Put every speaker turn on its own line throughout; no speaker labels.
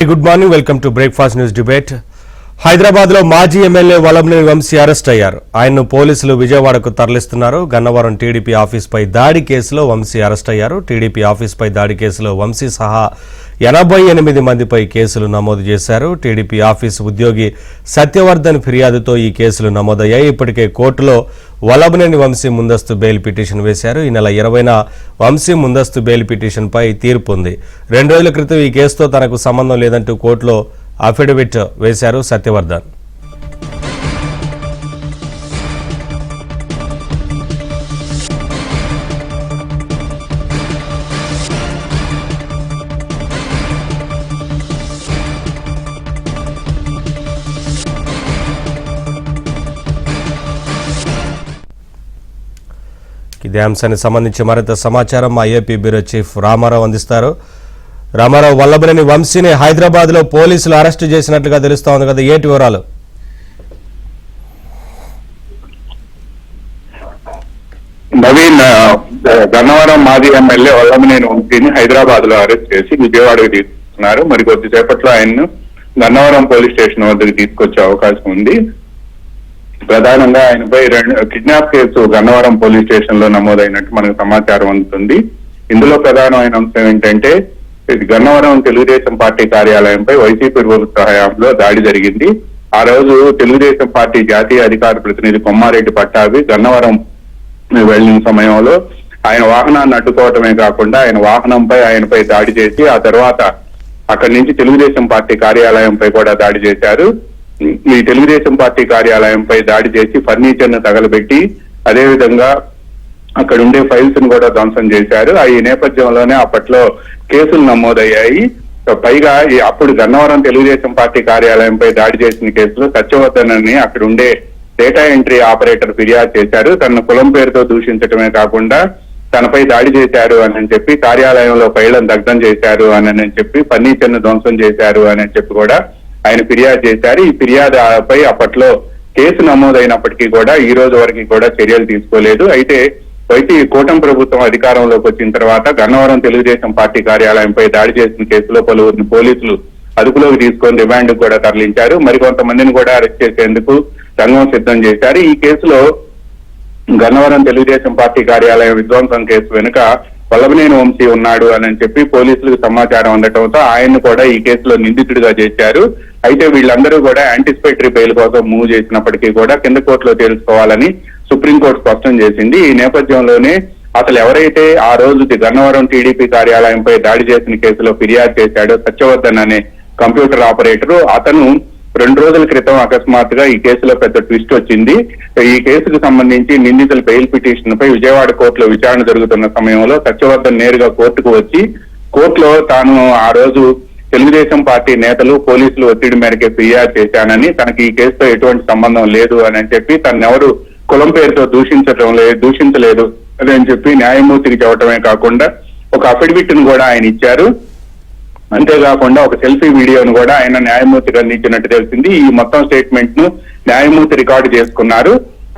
Good morning, welcome to breakfast news debate. Hyderabad లో మాజీ MLA Vallabhaneni Vamsi arrest అయ్యారు. ఆయన్ను పోలీసులు విజయవాడకు తరలిస్తున్నారు. గన్నవరం టీడీపీ ఆఫీస్పై దాడి కేసులో వంశీ అరెస్ట్ అయ్యారు. టీడీపీ ఆఫీస్పై దాడి కేసులో వంశీ సహా 88 మందిపై కేసులు నమోదు చేశారు. టీడీపీ ఆఫీసు ఉద్యోగి సత్యవర్ధన్ ఫిర్యాదుతో ఈ కేసులు నమోదయ్యాయి. ఇప్పటికే కోర్టులో వల్లభనేని వంశీ ముందస్తు బెయిల్ పిటిషన్ వేశారు. ఈ నెల 20న వంశీ ముందస్తు బెయిల్ పిటిషన్పై తీర్పు ఉంది. 2 రోజుల క్రితం ఈ కేసుతో తనకు సంబంధం లేదంటూ కోర్టులో అఫిడవిట్ వేశారు సత్యవర్ధన్. ఇదే అంశానికి సంబంధించి మరింత సమాచారం మా ఏపీ బ్యూరో చీఫ్ రామారావు అందిస్తారు. రామారావు, వల్లభనేని వంశీని హైదరాబాద్ లో పోలీసులు అరెస్టు చేసినట్లుగా తెలుస్తా ఉంది కదా, ఏంటి వివరాలు?
నవీన్, గన్నవరం మాజీ ఎమ్మెల్యే వల్లభనేని వంశీని హైదరాబాద్ లో అరెస్ట్ చేసి విజయవాడకు తీసుకున్నారు. మరి కొద్దిసేపట్లో ఆయన్ను గన్నవరం పోలీస్ స్టేషన్ వద్దకు తీసుకొచ్చే అవకాశం ఉంది. ప్రధానంగా ఆయనపై kidnap case Gannavaram police station లో నమోదైనట్టు మనకు సమాచారం అందుతుంది. ఇందులో ప్రధానమైన అంశం ఏంటంటే, గన్నవరం తెలుగుదేశం పార్టీ కార్యాలయంపై వైసీపీ ప్రభుత్వ హయాంలో దాడి జరిగింది. ఆ రోజు తెలుగుదేశం పార్టీ జాతీయ అధికార ప్రతినిధి కొమ్మారెడ్డి పట్టాభి గన్నవరం వెళ్లిన సమయంలో ఆయన వాహనాన్ని అడ్డుకోవటమే కాకుండా ఆయన వాహనంపై ఆయనపై దాడి చేసి ఆ తర్వాత అక్కడి నుంచి తెలుగుదేశం పార్టీ కార్యాలయంపై కూడా దాడి చేశారు. ఈ తెలుగుదేశం పార్టీ కార్యాలయంపై దాడి చేసి ఫర్నిచర్ ను తగలబెట్టి అదేవిధంగా అక్కడ ఉండే ఫైల్స్ ను కూడా ధ్వంసం చేశారు. ఈ నేపథ్యంలోనే అప్పట్లో కేసులు నమోదయ్యాయి. పైగా అప్పుడు గన్నవరం తెలుగుదేశం పార్టీ కార్యాలయంపై దాడి చేసిన కేసులో సత్యవర్ధన్ అని అక్కడ ఉండే డేటా ఎంట్రీ ఆపరేటర్ ఫిర్యాదు చేశారు. తన కులం పేరుతో దూషించడమే కాకుండా తనపై దాడి చేశారు అని చెప్పి, కార్యాలయంలో ఫైళ్లను దగ్ధం చేశారు అని చెప్పి, ఫర్నిచర్ ను ధ్వంసం చేశారు అని చెప్పి కూడా ఆయన ఫిర్యాదు చేశారు. ఈ ఫిర్యాదుపై అప్పట్లో కేసు నమోదైనప్పటికీ కూడా ఈ రోజు వరకు కూడా చర్యలు తీసుకోలేదు. అయితే కూటమి ప్రభుత్వం అధికారంలోకి వచ్చిన తర్వాత గన్నవరం తెలుగుదేశం పార్టీ కార్యాలయంపై దాడి చేసిన కేసులో పలువురిని పోలీసులు అదుపులోకి తీసుకొని రిమాండ్ కూడా తరలించారు. మరికొంతమందిని కూడా అరెస్ట్ చేసేందుకు రంగం సిద్ధం చేశారు. ఈ కేసులో గన్నవరం తెలుగుదేశం పార్టీ కార్యాలయం విధ్వంసం కేసు వెనుక వల్లభనేని వంశీ ఉన్నాడు అని చెప్పి పోలీసులకు సమాచారం అందటంతో ఆయన్ను కూడా ఈ కేసులో నిందితుడిగా చేశారు. అయితే వీళ్ళందరూ కూడా యాంటిసిపేటరీ బెయిల్ కోసం మూవ్ చేసినప్పటికీ కూడా కింద కోర్టులో తేల్చుకోవాలని సుప్రీంకోర్టు స్పష్టం చేసింది. ఈ నేపథ్యంలోనే అసలు ఎవరైతే ఆ రోజు గన్నవరం టీడీపీ కార్యాలయంపై దాడి చేసిన కేసులో ఫిర్యాదు చేశాడో సత్యవర్ధన్ అనే కంప్యూటర్ ఆపరేటరు, అతను 2 రోజుల క్రితం అకస్మాత్తుగా ఈ కేసులో పెద్ద ట్విస్ట్ వచ్చింది. ఈ కేసుకు సంబంధించి నిందితుల బెయిల్ పిటిషన్ పై విజయవాడ కోర్టులో విచారణ జరుగుతున్న సమయంలో సత్యవర్ధన్ నేరుగా కోర్టుకు వచ్చి కోర్టులో తాను ఆ రోజు తెలుగుదేశం పార్టీ నేతలు పోలీసులు ఒత్తిడి మేరకే ఫిర్యాదు చేశానని, తనకి ఈ కేసుతో ఎటువంటి సంబంధం లేదు అని చెప్పి, తనెవరు కులం పేరుతో దూషించలేదు అని చెప్పి న్యాయమూర్తికి చెప్పడమే కాకుండా ఒక అఫిడవిట్ ను కూడా ఆయన ఇచ్చారు. అంతేకాకుండా ఒక సెల్ఫీ వీడియోను కూడా ఆయన న్యాయమూర్తికి అందించినట్టు తెలిసింది. ఈ మొత్తం స్టేట్మెంట్ ను న్యాయమూర్తి రికార్డు చేసుకున్నారు.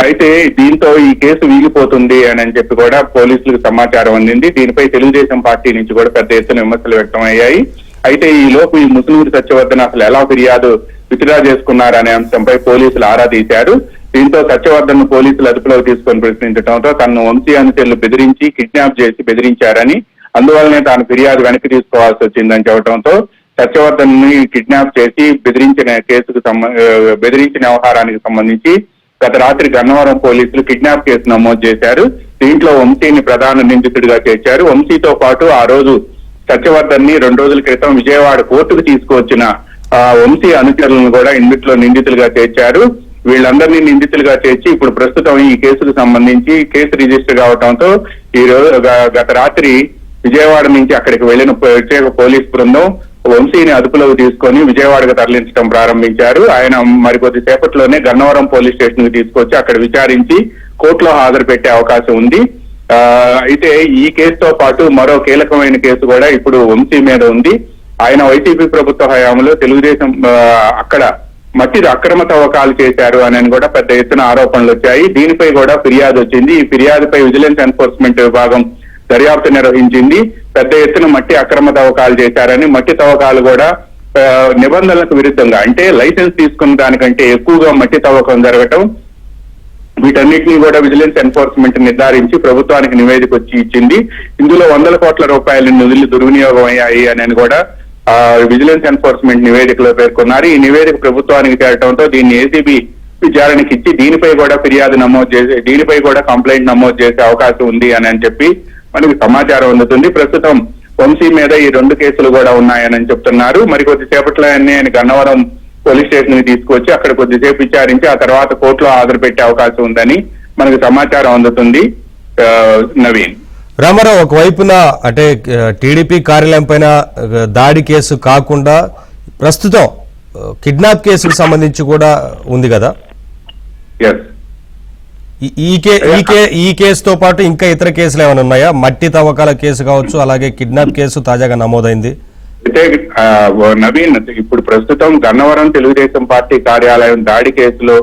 అయితే దీంతో ఈ కేసు వీగిపోతుంది అని చెప్పి కూడా పోలీసులకు సమాచారం అందింది. దీనిపై తెలుగుదేశం పార్టీ నుంచి కూడా పెద్ద ఎత్తున విమర్శలు వ్యక్తం అయ్యాయి. అయితే ఈ లోపు ఈ ముసునూరి సత్యవర్ధన్ అసలు ఎలా ఫిర్యాదు విత్డ్రా చేసుకున్నారనే అంశంపై పోలీసులు ఆరా తీశారు. దీంతో సత్యవర్ధన్ పోలీసులు అదుపులోకి తీసుకొని ప్రశ్నించడంతో తనను వంశీ అనుచరులు బెదిరించి కిడ్నాప్ చేసి బెదిరించారని, అందువల్లనే తాను ఫిర్యాదు వెనక్కి తీసుకోవాల్సి వచ్చిందని చెప్పడంతో సత్యవర్ధన్ ని కిడ్నాప్ చేసి బెదిరించిన వ్యవహారానికి సంబంధించి గత రాత్రి గన్నవరం పోలీసులు కిడ్నాప్ కేసు నమోదు చేశారు. దీంట్లో వంశీని ప్రధాన నిందితుడిగా చేర్చారు. వంశీతో పాటు ఆ రోజు సత్యవర్ధన్ ని 2 రోజుల క్రితం విజయవాడ కోర్టుకు తీసుకువచ్చిన వంశీ అనుచరులను కూడా ఇందులో నిందితులుగా చేర్చారు. వీళ్ళందరినీ నిందితులుగా చేర్చి ఇప్పుడు ప్రస్తుతం ఈ కేసుకు సంబంధించి కేసు రిజిస్టర్ కావడంతో ఈ రోజు గత రాత్రి విజయవాడ నుంచి అక్కడికి వెళ్లిన ప్రత్యేక పోలీస్ బృందం వంశీని అదుపులోకి తీసుకొని విజయవాడకు తరలించడం ప్రారంభించారు. ఆయన మరికొద్ది సేపట్లోనే గన్నవరం పోలీస్ స్టేషన్ కు తీసుకొచ్చి అక్కడ విచారించి కోర్టులో హాజరు పెట్టే అవకాశం ఉంది. అయితే ఈ కేసుతో పాటు మరో కీలకమైన కేసు కూడా ఇప్పుడు వంశీ మీద ఉంది. ఆయన వైసీపీ ప్రభుత్వ హయాంలో తెలుగుదేశం అక్కడ మట్టి అక్రమ తవ్వకాలు చేశారు అని కూడా పెద్ద ఎత్తున ఆరోపణలు వచ్చాయి. దీనిపై కూడా ఫిర్యాదు వచ్చింది. ఈ ఫిర్యాదుపై విజిలెన్స్ ఎన్ఫోర్స్మెంట్ విభాగం దర్యాప్తు నిర్వహించింది. పెద్ద ఎత్తున మట్టి అక్రమ తవ్వకాలు చేశారని, మట్టి తవ్వకాలు కూడా నిబంధనలకు విరుద్ధంగా అంటే లైసెన్స్ తీసుకున్న దానికంటే ఎక్కువగా మట్టి తవ్వకం జరగటం, వీటన్నిటినీ కూడా విజిలెన్స్ ఎన్ఫోర్స్మెంట్ నిర్ధారించి ప్రభుత్వానికి నివేదిక వచ్చి ఇచ్చింది. ఇందులో 100 కోట్ల రూపాయల నిధులు దుర్వినియోగం అయ్యాయి అని కూడా విజిలెన్స్ ఎన్ఫోర్స్మెంట్ నివేదికలో పేర్కొన్నారు. ఈ నివేదిక ప్రభుత్వానికి చేరటంతో దీన్ని ఏసీబీ విచారణకి ఇచ్చి దీనిపై కూడా ఫిర్యాదు నమోదు చేసి దీనిపై కూడా కంప్లైంట్ నమోదు చేసే అవకాశం ఉంది అని చెప్పి మనకి సమాచారం అందుతుంది. ప్రస్తుతం వంశీ మీద ఈ 2 కేసులు కూడా ఉన్నాయని చెప్తున్నారు. మరి కొద్దిసేపట్లో ఆయన గన్నవరం పోలీస్ స్టేషన్ కి తీసుకొచ్చి అక్కడ కొద్దిసేపు విచారించి ఆ తర్వాత కోర్టులో హాజరు పెట్టే అవకాశం ఉందని మనకు సమాచారం అందుతుంది. నవీన్,
రామారావు, ఒకవైపున అంటే టీడీపీ కార్యాలయం పైన దాడి కేసు కాకుండా ప్రస్తుతం కిడ్నాప్ కేసుకు సంబంధించి కూడా ఉంది కదా. ఈ కేసుతో పాటు ఇంకా ఇతర కేసులు ఏమైనా ఉన్నాయా? మట్టి తవ్వకాల కేసు కావచ్చు, అలాగే కిడ్నాప్ కేసు తాజాగా నమోదైంది.
అయితే నవీన్, ఇప్పుడు ప్రస్తుతం గన్నవరం తెలుగుదేశం పార్టీ కార్యాలయం దాడి కేసులో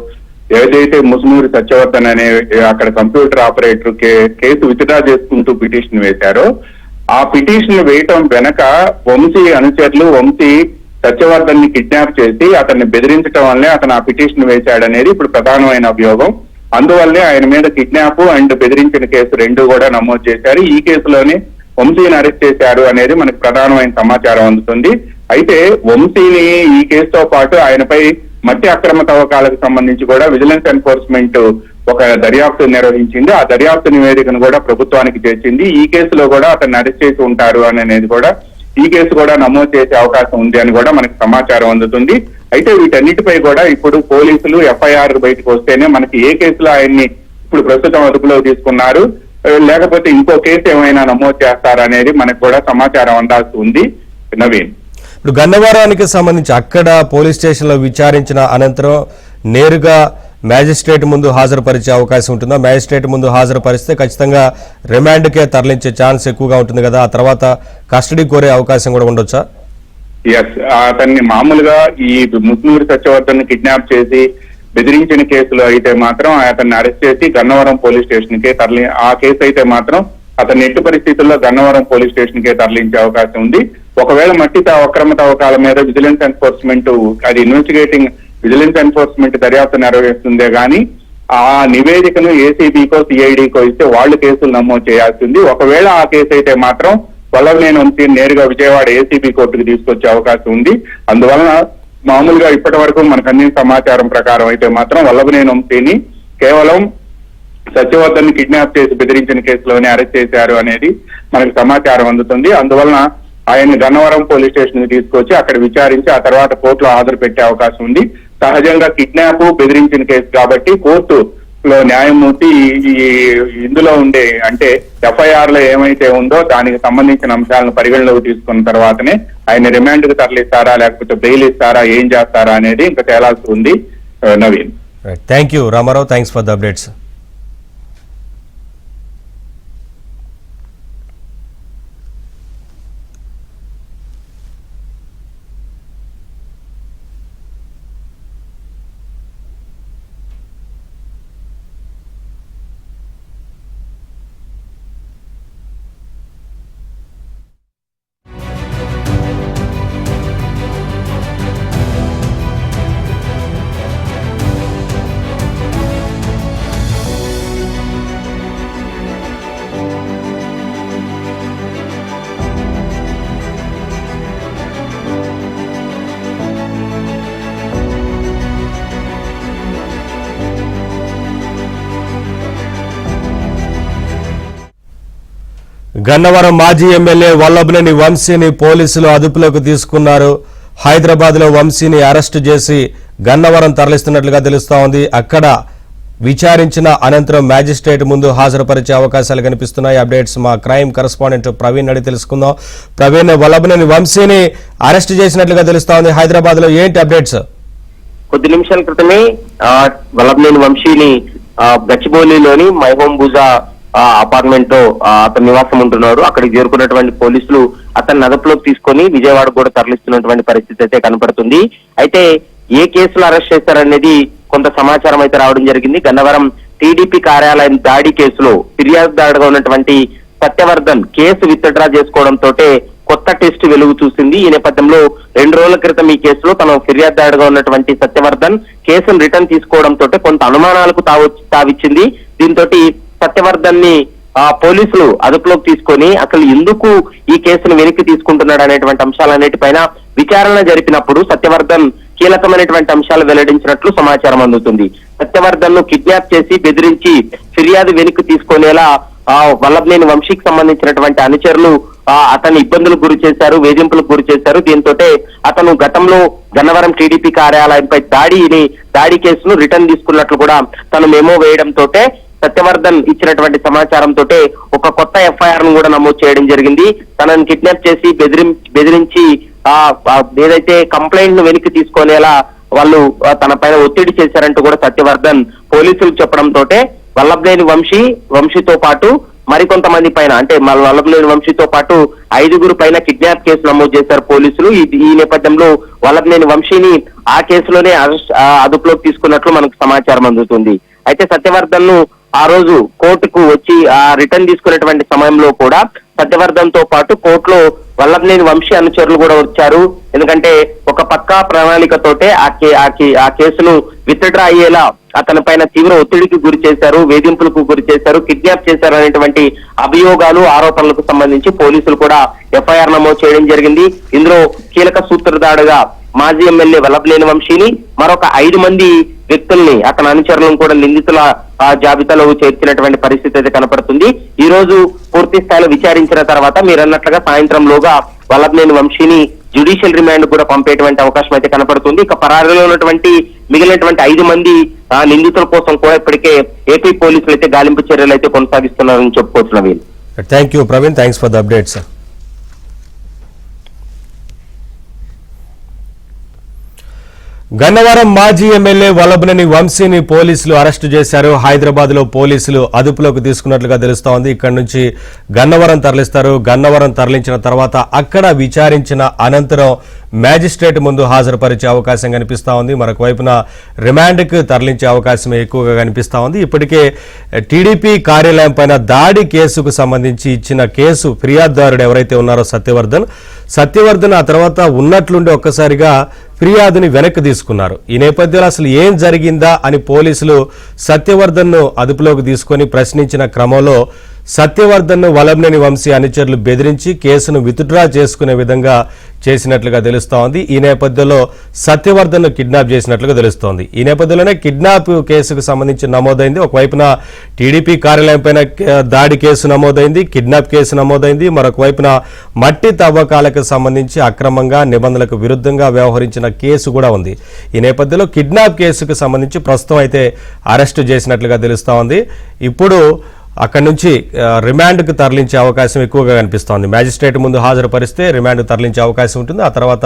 ఏదైతే ముసునూరి సత్యవర్ధన్ అనే అక్కడ కంప్యూటర్ ఆపరేటర్ కేసు విత్డ్రా చేసుకుంటూ పిటిషన్ వేశారో, ఆ పిటిషన్ వేయటం వెనక వంశీ అనుచరులు వంశీ సత్యవర్ధన్ ని కిడ్నాప్ చేసి అతన్ని బెదిరించడం వల్లే అతను ఆ పిటిషన్ వేశాడనేది ఇప్పుడు ప్రధానమైన అభియోగం. అందువల్లే ఆయన మీద కిడ్నాప్ అండ్ బెదిరించిన కేసు 2 కూడా నమోదు చేశారు. ఈ కేసులోనే వంశీని అరెస్ట్ చేశారు అనేది మనకు ప్రధానమైన సమాచారం అందుతుంది. అయితే వంశీని ఈ కేసుతో పాటు ఆయనపై మట్టి అక్రమ తవ్వకాలకు సంబంధించి కూడా విజిలెన్స్ ఎన్ఫోర్స్మెంట్ ఒక దర్యాప్తు నిర్వహించింది. ఆ దర్యాప్తు నివేదికను కూడా ప్రభుత్వానికి చేర్చింది. ఈ కేసులో కూడా అతన్ని అరెస్ట్ చేసి ఉంటారు అనేది కూడా ఈ కేసు కూడా నమోదు చేసే అవకాశం ఉంది అని కూడా మనకు సమాచారం అందుతుంది. అయితే వీటన్నిటిపై కూడా ఇప్పుడు పోలీసులు ఎఫ్ఐఆర్ బయటకు వస్తేనే మనకి ఏ కేసులో ఆయన్ని ఇప్పుడు ప్రస్తుతం అదుపులో తీసుకున్నారు, లేకపోతే ఇంకో కేసు ఏమైనా నమోదు చేస్తారా అనేది మనకు కూడా సమాచారం అందాల్సి ఉంది. నవీన్,
ఇప్పుడు గన్నవరానికి సంబంధించి అక్కడ పోలీస్ స్టేషన్ లో విచారించిన అనంతరం నేరుగా మ్యాజిస్ట్రేట్ ముందు హాజరుపరిచే అవకాశం ఉంటుందా? మ్యాజిస్ట్రేట్ ముందు హాజరుపరిస్తే ఖచ్చితంగా రిమాండ్కే తరలించే ఛాన్స్ ఎక్కువగా ఉంటుంది కదా, ఆ తర్వాత కస్టడీ కోరే అవకాశం కూడా ఉండొచ్చా?
ఎస్, అతన్ని మామూలుగా ఈ ముస్నూరి సత్యవర్ధన్ కిడ్నాప్ చేసి బెదిరించిన కేసులో అయితే మాత్రం అతన్ని అరెస్ట్ చేసి గన్నవరం పోలీస్ స్టేషన్ కే ఆ కేసు అయితే మాత్రం అతన్ని ఎట్టి పరిస్థితుల్లో గన్నవరం పోలీస్ స్టేషన్ కే తరలించే అవకాశం ఉంది. ఒకవేళ మట్టి అక్రమ తవ్వకాల మీద విజిలెన్స్ ఎన్ఫోర్స్మెంట్ అది విజిలెన్స్ ఎన్ఫోర్స్మెంట్ దర్యాప్తు నిర్వహిస్తుందే గానీ ఆ నివేదికను ఏసీబీకో సిఐడికో ఇస్తే వాళ్ళు కేసులు నమోదు చేయాల్సింది. ఒకవేళ ఆ కేసు అయితే మాత్రం వల్లభనేని వంశీని నేరుగా విజయవాడ ఏసీబీ కోర్టుకు తీసుకొచ్చే అవకాశం ఉంది. అందువలన మామూలుగా ఇప్పటి వరకు మనకు అందిన సమాచారం ప్రకారం అయితే మాత్రం వల్లభనేని వంశీని కేవలం సత్యవర్ధన్ కిడ్నాప్ చేసి బెదిరించిన కేసులోనే అరెస్ట్ చేశారు అనేది మనకు సమాచారం అందుతుంది. అందువలన ఆయన్ని గన్నవరం పోలీస్ స్టేషన్ కి తీసుకొచ్చి అక్కడ విచారించి ఆ తర్వాత కోర్టులో హాజరు పెట్టే అవకాశం ఉంది. సహజంగా కిడ్నాప్ బెదిరించిన కేసు కాబట్టి కోర్టులో న్యాయమూర్తి ఇందులో ఉండే అంటే ఎఫ్ఐఆర్ లో ఏమైతే ఉందో దానికి సంబంధించిన అంశాలను పరిగణలోకి తీసుకున్న తర్వాతనే ఆయన రిమాండ్ కు తరలిస్తారా లేకపోతే బెయిల్ ఇస్తారా ఏం చేస్తారా అనేది ఇంకా తేలాల్సి ఉంది. Naveen,
thank you Ramarao, thanks for the updates. Gannavaram మాజీ ఎమ్మెల్యే వల్లభనేని వంశీని పోలీసులు అదుపులోకి తీసుకున్నారు. హైదరాబాద్ లో వంశీని అరెస్టు చేసి గన్నవరం తరలిస్తున్నట్లుగా తెలుస్తా ఉంది. అక్కడ విచారించిన అనంతరం మ్యాజిస్ట్రేట్ ముందు హాజరుపరిచే అవకాశాలు కనిపిస్తున్నాయి. అప్డేట్స్ మా క్రైమ్ కరెస్పాండెంట్ ప్రవీణ్ అడిగి తెలుసుకుందాం. ప్రవీణ్, వల్లభనేని వంశీని అరెస్టు చేసినట్లుగా తెలుస్తా ఉంది. హైదరాబాద్ లో ఏంటి అప్డేట్స్?
కొద్ది నిమిషాల క్రితమే వల్లభనేని వంశీని గచ్చిబౌలిలోని మైహోంబూజా అపార్ట్మెంట్ లో అతని నివాసం ఉంటున్నారు. అక్కడికి చేరుకున్నటువంటి పోలీసులు అతన్ని అదుపులోకి తీసుకొని విజయవాడ కూడా తరలిస్తున్నటువంటి పరిస్థితి అయితే కనపడుతుంది. అయితే ఏ కేసులో అరెస్ట్ చేశారనేది కొంత సమాచారం అయితే రావడం జరిగింది. గన్నవరం టీడీపీ కార్యాలయం దాడి కేసులో ఫిర్యాదుదారుడుగా ఉన్నటువంటి సత్యవర్ధన్ కేసు విత్డ్రా చేసుకోవడంతో కొత్త టెస్ట్ వెలుగు చూసింది. ఈ నేపథ్యంలో 2 రోజుల క్రితం ఈ కేసులో తన ఫిర్యాదుదారుడుగా ఉన్నటువంటి సత్యవర్ధన్ కేసును రిటర్న్ తీసుకోవడంతో కొంత అనుమానాలకు తావిచ్చింది. దీంతో సత్యవర్ధన్ ని పోలీసులు అదుపులోకి తీసుకొని అసలు ఎందుకు ఈ కేసును వెనక్కి తీసుకుంటున్నాడు అనేటువంటి అంశాలన్నిటిపైన విచారణ జరిపినప్పుడు సత్యవర్ధన్ కీలకమైనటువంటి అంశాలు వెల్లడించినట్లు సమాచారం అందుతుంది. సత్యవర్ధన్ ను కిడ్నాప్ చేసి బెదిరించి ఫిర్యాదు వెనక్కి తీసుకునేలా వల్లభనేని వంశీకి సంబంధించినటువంటి అనుచరులు అతన్ని ఇబ్బందులకు గురి చేశారు, వేధింపులకు గురి చేశారు. దీంతో అతను గతంలో గన్నవరం టీడీపీ కార్యాలయంపై దాడి కేసును రిటర్న్ తీసుకున్నట్లు కూడా తను మెమో వేయడంతో సత్యవర్ధన్ ఇచ్చినటువంటి సమాచారంతో ఒక కొత్త ఎఫ్ఐఆర్ ను కూడా నమోదు చేయడం జరిగింది. తనను కిడ్నాప్ చేసి బెదిరించి ఏదైతే కంప్లైంట్ ను వెనక్కి తీసుకునేలా వాళ్ళు తన పైన ఒత్తిడి చేశారంటూ కూడా సత్యవర్ధన్ పోలీసులకు చెప్పడంతో వల్లభనేని వంశీతో పాటు మరికొంతమంది పైన అంటే వల్లభనేని వంశీతో పాటు 5 పైన కిడ్నాప్ కేసు నమోదు చేశారు పోలీసులు. ఈ నేపథ్యంలో వల్లభనేని వంశీని ఆ కేసులోనే అదుపులోకి తీసుకున్నట్లు మనకు సమాచారం అందుతుంది. అయితే సత్యవర్ధన్ ను ఆ రోజు కోర్టుకు వచ్చి రిటర్న్ తీసుకునేటువంటి సమయంలో కూడా సత్యవర్ధన్ తో పాటు కోర్టులో వల్లభనేని వంశీ అనుచరులు కూడా వచ్చారు. ఎందుకంటే ఒక పక్కా ప్రణాళికతోటే ఆ కేసును విత్డ్రా అయ్యేలా అతని పైన తీవ్ర ఒత్తిడికి గురి చేశారు, వేధింపులకు గురి చేశారు, కిడ్నాప్ చేశారు అనేటువంటి అభియోగాలు ఆరోపణలకు సంబంధించి పోలీసులు కూడా ఎఫ్ఐఆర్ నమోదు చేయడం జరిగింది. ఇందులో కీలక సూత్రధారుగా మాజీ ఎమ్మెల్యే వల్లభనేని వంశీని మరొక 5 మంది వ్యక్తుల్ని అతని అనుచరులను కూడా నిందితుల జాబితాలో చేర్చినటువంటి పరిస్థితి అయితే కనపడుతుంది. ఈ రోజు పూర్తి స్థాయిలో విచారించిన తర్వాత మీరన్నట్లుగా సాయంత్రంలోగా వల్లభనేని వంశీని జ్యుడిషియల్ రిమాండ్ కూడా పంపేటువంటి అవకాశం అయితే కనపడుతుంది. ఇక పరారీలో ఉన్నటువంటి మిగిలినటువంటి 5 మంది నిందితుల కోసం కూడా ఇప్పటికే ఏపీ పోలీసులు అయితే గాలింపు చర్యలు అయితే కొనసాగిస్తున్నారని చెప్పుకోవచ్చు.
Thank you Praveen, thanks for the updates. Gannavaram మాజీ ఎమ్మెల్యే వల్లభనేని వంశీని పోలీసులు అరెస్టు చేశారు. హైదరాబాద్ లో పోలీసులు అదుపులోకి తీసుకున్నట్లుగా తెలుస్తోంది. ఇక్కడ నుంచి గన్నవరం తరలిస్తారు. గన్నవరం తరలించిన తర్వాత అక్కడ విచారించిన అనంతరం మ్యాజిస్ట్రేట్ ముందు హాజరుపరిచే అవకాశం కనిపిస్తా ఉంది. మరొక వైపున రిమాండ్కు తరలించే అవకాశం ఎక్కువగా కనిపిస్తా ఉంది. ఇప్పటికే టీడీపీ కార్యాలయం పైన దాడి కేసుకు సంబంధించి ఇచ్చిన కేసు ఫిర్యాదుదారుడు ఎవరైతే ఉన్నారో సత్యవర్ధన్ ఆ తర్వాత ఉన్నట్లుండి ఒక్కసారిగా ఫిర్యాదుని వెనక్కి తీసుకున్నారు. ఈ నేపథ్యంలో అసలు ఏం జరిగిందా అని పోలీసులు సత్యవర్ధన్ను అదుపులోకి తీసుకొని ప్రశ్నించిన క్రమంలో సత్యవర్ధన్ను వల్లభనేని వంశీ అనుచరులు బెదిరించి కేసును విత్డ్రా చేసుకునే విధంగా చేసినట్లుగా తెలుస్తోంది. ఈ నేపథ్యంలో సత్యవర్ధన్ను కిడ్నాప్ చేసినట్లుగా తెలుస్తోంది. ఈ నేపథ్యంలోనే కిడ్నాప్ కేసుకు సంబంధించి నమోదైంది. ఒకవైపున టీడీపీ కార్యాలయం పైన దాడి కేసు నమోదైంది, కిడ్నాప్ కేసు నమోదైంది. మరొక వైపున మట్టి తవ్వకాలకు సంబంధించి అక్రమంగా నిబంధనలకు విరుద్ధంగా వ్యవహరించిన కేసు కూడా ఉంది. ఈ నేపథ్యంలో కిడ్నాప్ కేసుకు సంబంధించి ప్రస్తుతం అయితే అరెస్టు చేసినట్లుగా తెలుస్తోంది. ఇప్పుడు అక్కడి నుంచి రిమాండ్కు తరలించే అవకాశం ఎక్కువగా కనిపిస్తోంది. మ్యాజిస్ట్రేట్ ముందు హాజరుపరిస్తే రిమాండ్కు తరలించే అవకాశం ఉంటుంది. ఆ తర్వాత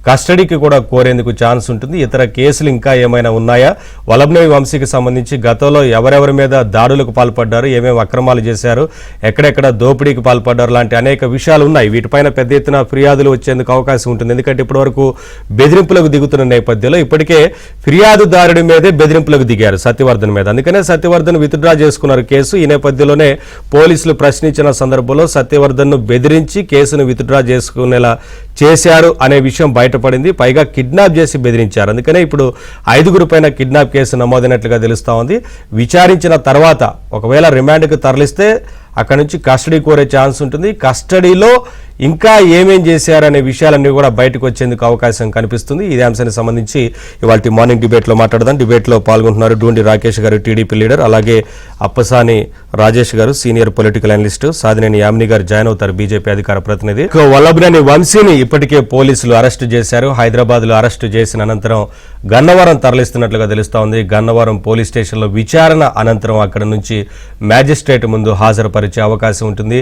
కస్టడీకి కూడా కోరేందుకు ఛాన్స్ ఉంటుంది. ఇతర కేసులు ఇంకా ఏమైనా ఉన్నాయా, వల్లభనేని వంశీకి సంబంధించి గతంలో ఎవరెవరి మీద దాడులకు పాల్పడ్డారు, ఏమేమి అక్రమాలు చేశారు, ఎక్కడెక్కడ దోపిడీకి పాల్పడ్డారు లాంటి అనేక విషయాలు ఉన్నాయి. వీటిపైన పెద్ద ఎత్తున ఫిర్యాదులు వచ్చేందుకు అవకాశం ఉంటుంది. ఎందుకంటే ఇప్పటివరకు బెదిరింపులకు దిగుతున్న నేపథ్యంలో ఇప్పటికే ఫిర్యాదుదారుడి మీదే బెదిరింపులకు దిగారు సత్యవర్ధన్ మీద. అందుకనే సత్యవర్ధన్ విత్డ్రా చేసుకున్నారు కేసు. ఈ నేపథ్యంలోనే పోలీసులు ప్రశ్నించిన సందర్భంలో సత్యవర్ధన్ ను బెదిరించి కేసును విత్డ్రా చేసుకునేలా చేశారు అనే విషయం బయటపడింది. పైగా కిడ్నాప్ చేసి బెదిరించారు. అందుకనే ఇప్పుడు 5 పైన కిడ్నాప్ కేసు నమోదైనట్లుగా తెలుస్తా ఉంది. విచారించిన తర్వాత ఒకవేళ రిమాండ్కు తరలిస్తే అక్కడి నుంచి కస్టడీ కోరే ఛాన్స్ ఉంటుంది. కస్టడీలో ఇంకా ఏమేం చేశారనే విషయాలన్నీ కూడా బయటకు వచ్చేందుకు అవకాశం కనిపిస్తుంది. ఇదే అంశానికి సంబంధించి ఇవాళ మార్నింగ్ డిబేట్లో మాట్లాడదాం. డిబేట్లో పాల్గొంటున్నారు డూండి రాకేష్ గారు, టీడీపీ లీడర్, అలాగే అప్పసాని రాజేష్ గారు, senior political analyst, Sadineni Yamini గారు జాయిన్ అవుతారు, బీజేపీ అధికార ప్రతినిధి. వల్లభనేని వంశీని ఇప్పటికే పోలీసులు అరెస్టు చేశారు. హైదరాబాద్ లో అరెస్టు చేసిన అనంతరం గన్నవరం తరలిస్తున్నట్లుగా తెలుస్తా ఉంది. గన్నవరం పోలీస్ స్టేషన్లో విచారణ అనంతరం అక్కడ నుంచి మ్యాజిస్ట్రేట్ ముందు హాజరుపరిచే అవకాశం ఉంటుంది.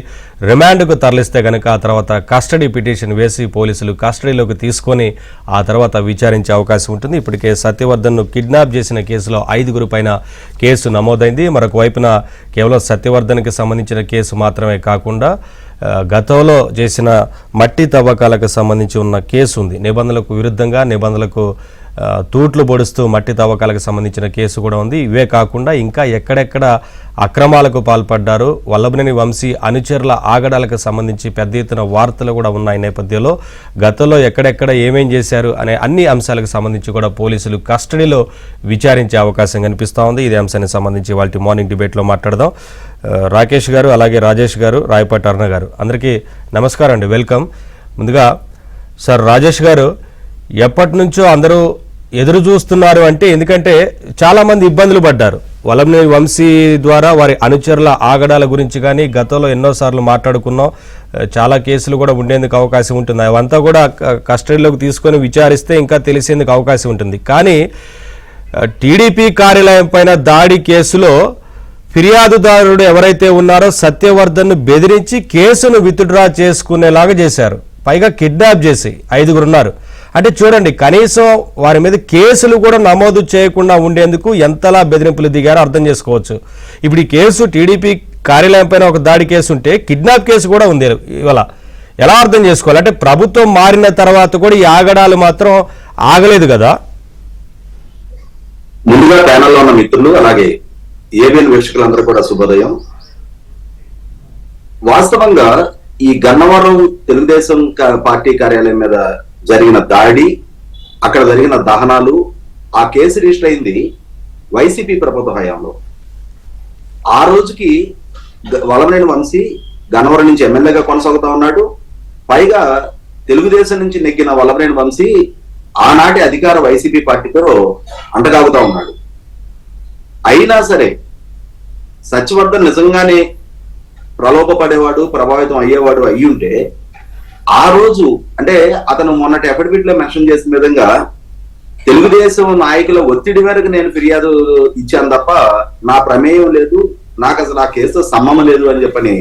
రిమాండ్కు తరలిస్తే గనక ఆ తర్వాత కస్టడీ పిటిషన్ వేసి పోలీసులు కస్టడీలోకి తీసుకొని ఆ తర్వాత విచారించే అవకాశం ఉంటుంది. ఇప్పటికే సత్యవర్ధన్ను కిడ్నాప్ చేసిన కేసులో 5 పైన కేసు నమోదైంది. మరొక వైపున కేవలం సత్యవర్ధన్కి సంబంధించిన కేసు మాత్రమే కాకుండా గతంలో చేసిన మట్టి తవ్వకాలకు సంబంధించి ఉన్న కేసు ఉంది. నిబంధనలకు విరుద్ధంగా నిబంధనలకు తూట్లు పొడుస్తూ మట్టి తవ్వకాలకు సంబంధించిన కేసు కూడా ఉంది. ఇవే కాకుండా ఇంకా ఎక్కడెక్కడ అక్రమాలకు పాల్పడ్డారు, వల్లభనేని వంశీ అనుచరుల ఆగడాలకు సంబంధించి పెద్ద ఎత్తున వార్తలు కూడా ఉన్నాయి. నేపథ్యంలో గతంలో ఎక్కడెక్కడ ఏమేం చేశారు అనే అన్ని అంశాలకు సంబంధించి కూడా పోలీసులు కస్టడీలో విచారించే అవకాశం కనిపిస్తూ ఉంది. ఇదే అంశానికి సంబంధించి వాళ్ళ మార్నింగ్ డిబేట్లో మాట్లాడదాం. రాకేష్ గారు, అలాగే రాజేష్ గారు, రాయపాటి అరుణ గారు, అందరికీ నమస్కారం అండి, వెల్కమ్. ముందుగా సార్ రాజేష్ గారు, ఎప్పటి నుంచో అందరూ ఎదురు చూస్తున్నారు అంటే, ఎందుకంటే చాలామంది ఇబ్బందులు పడ్డారు వల్లభనేని వంశీ ద్వారా, వారి అనుచరుల ఆగడాల గురించి కానీ గతంలో ఎన్నోసార్లు మాట్లాడుకున్నాం. చాలా కేసులు కూడా ఉండేందుకు అవకాశం ఉంటుంది. అవంతా కూడా కస్టడీలోకి తీసుకొని విచారిస్తే ఇంకా తెలిసేందుకు అవకాశం ఉంటుంది. కానీ టీడీపీ కార్యాలయం పైన దాడి కేసులో ఫిర్యాదుదారుడు ఎవరైతే ఉన్నారో సత్యవర్ధన్ను బెదిరించి కేసును విత్డ్రా చేసుకునేలాగా చేశారు. పైగా కిడ్నాప్ చేసి 5గురు ఉన్నారు. అంటే చూడండి, కనీసం వారి మీద కేసులు కూడా నమోదు చేయకుండా ఉండేందుకు ఎంతలా బెదిరింపులు దిగారో అర్థం చేసుకోవచ్చు. ఇప్పుడు ఈ కేసు టీడీపీ కార్యాలయం పైన ఒక దాడి కేసు ఉంటే కిడ్నాప్ కేసు కూడా ఉంది ఇవాళ. ఎలా అర్థం చేసుకోవాలి? అంటే ప్రభుత్వం మారిన తర్వాత కూడా ఈ ఆగడాలు మాత్రం ఆగలేదు కదా.
ముందుగా ప్యానల్లో ఉన్న మిత్రులు, అలాగే ఏబిఎన్ వీక్షకులందరూ కూడా శుభోదయం. వాస్తవంగా ఈ గన్నవరం తెలుగుదేశం పార్టీ కార్యాలయం మీద జరిగిన దాడి, అక్కడ జరిగిన దహనాలు, ఆ కేసు రిజిస్టర్ అయింది వైసీపీ ప్రభుత్వ హయాంలో. ఆ రోజుకి వల్లభనేని వంశీ గన్నవరం నుంచి ఎమ్మెల్యేగా కొనసాగుతా ఉన్నాడు. పైగా తెలుగుదేశం నుంచి నెగ్గిన వల్లభనేని వంశీ ఆనాటి అధికార వైసీపీ పార్టీతో అంటగాగుతా ఉన్నాడు. అయినా సరే సత్యవర్ధన్ నిజంగానే ప్రలోభపడేవాడు, ప్రభావితం అయ్యేవాడు అయ్యుంటే, ఆ రోజు అంటే అతను మొన్నటి అఫిడవిట్ లో మెన్షన్ చేసిన విధంగా తెలుగుదేశం నాయకుల ఒత్తిడి మేరకు నేను ఫిర్యాదు ఇచ్చాను తప్ప నా ప్రమేయం లేదు, నాకు అసలు ఆ కేసుతో సంబంధం లేదు అని చెప్పని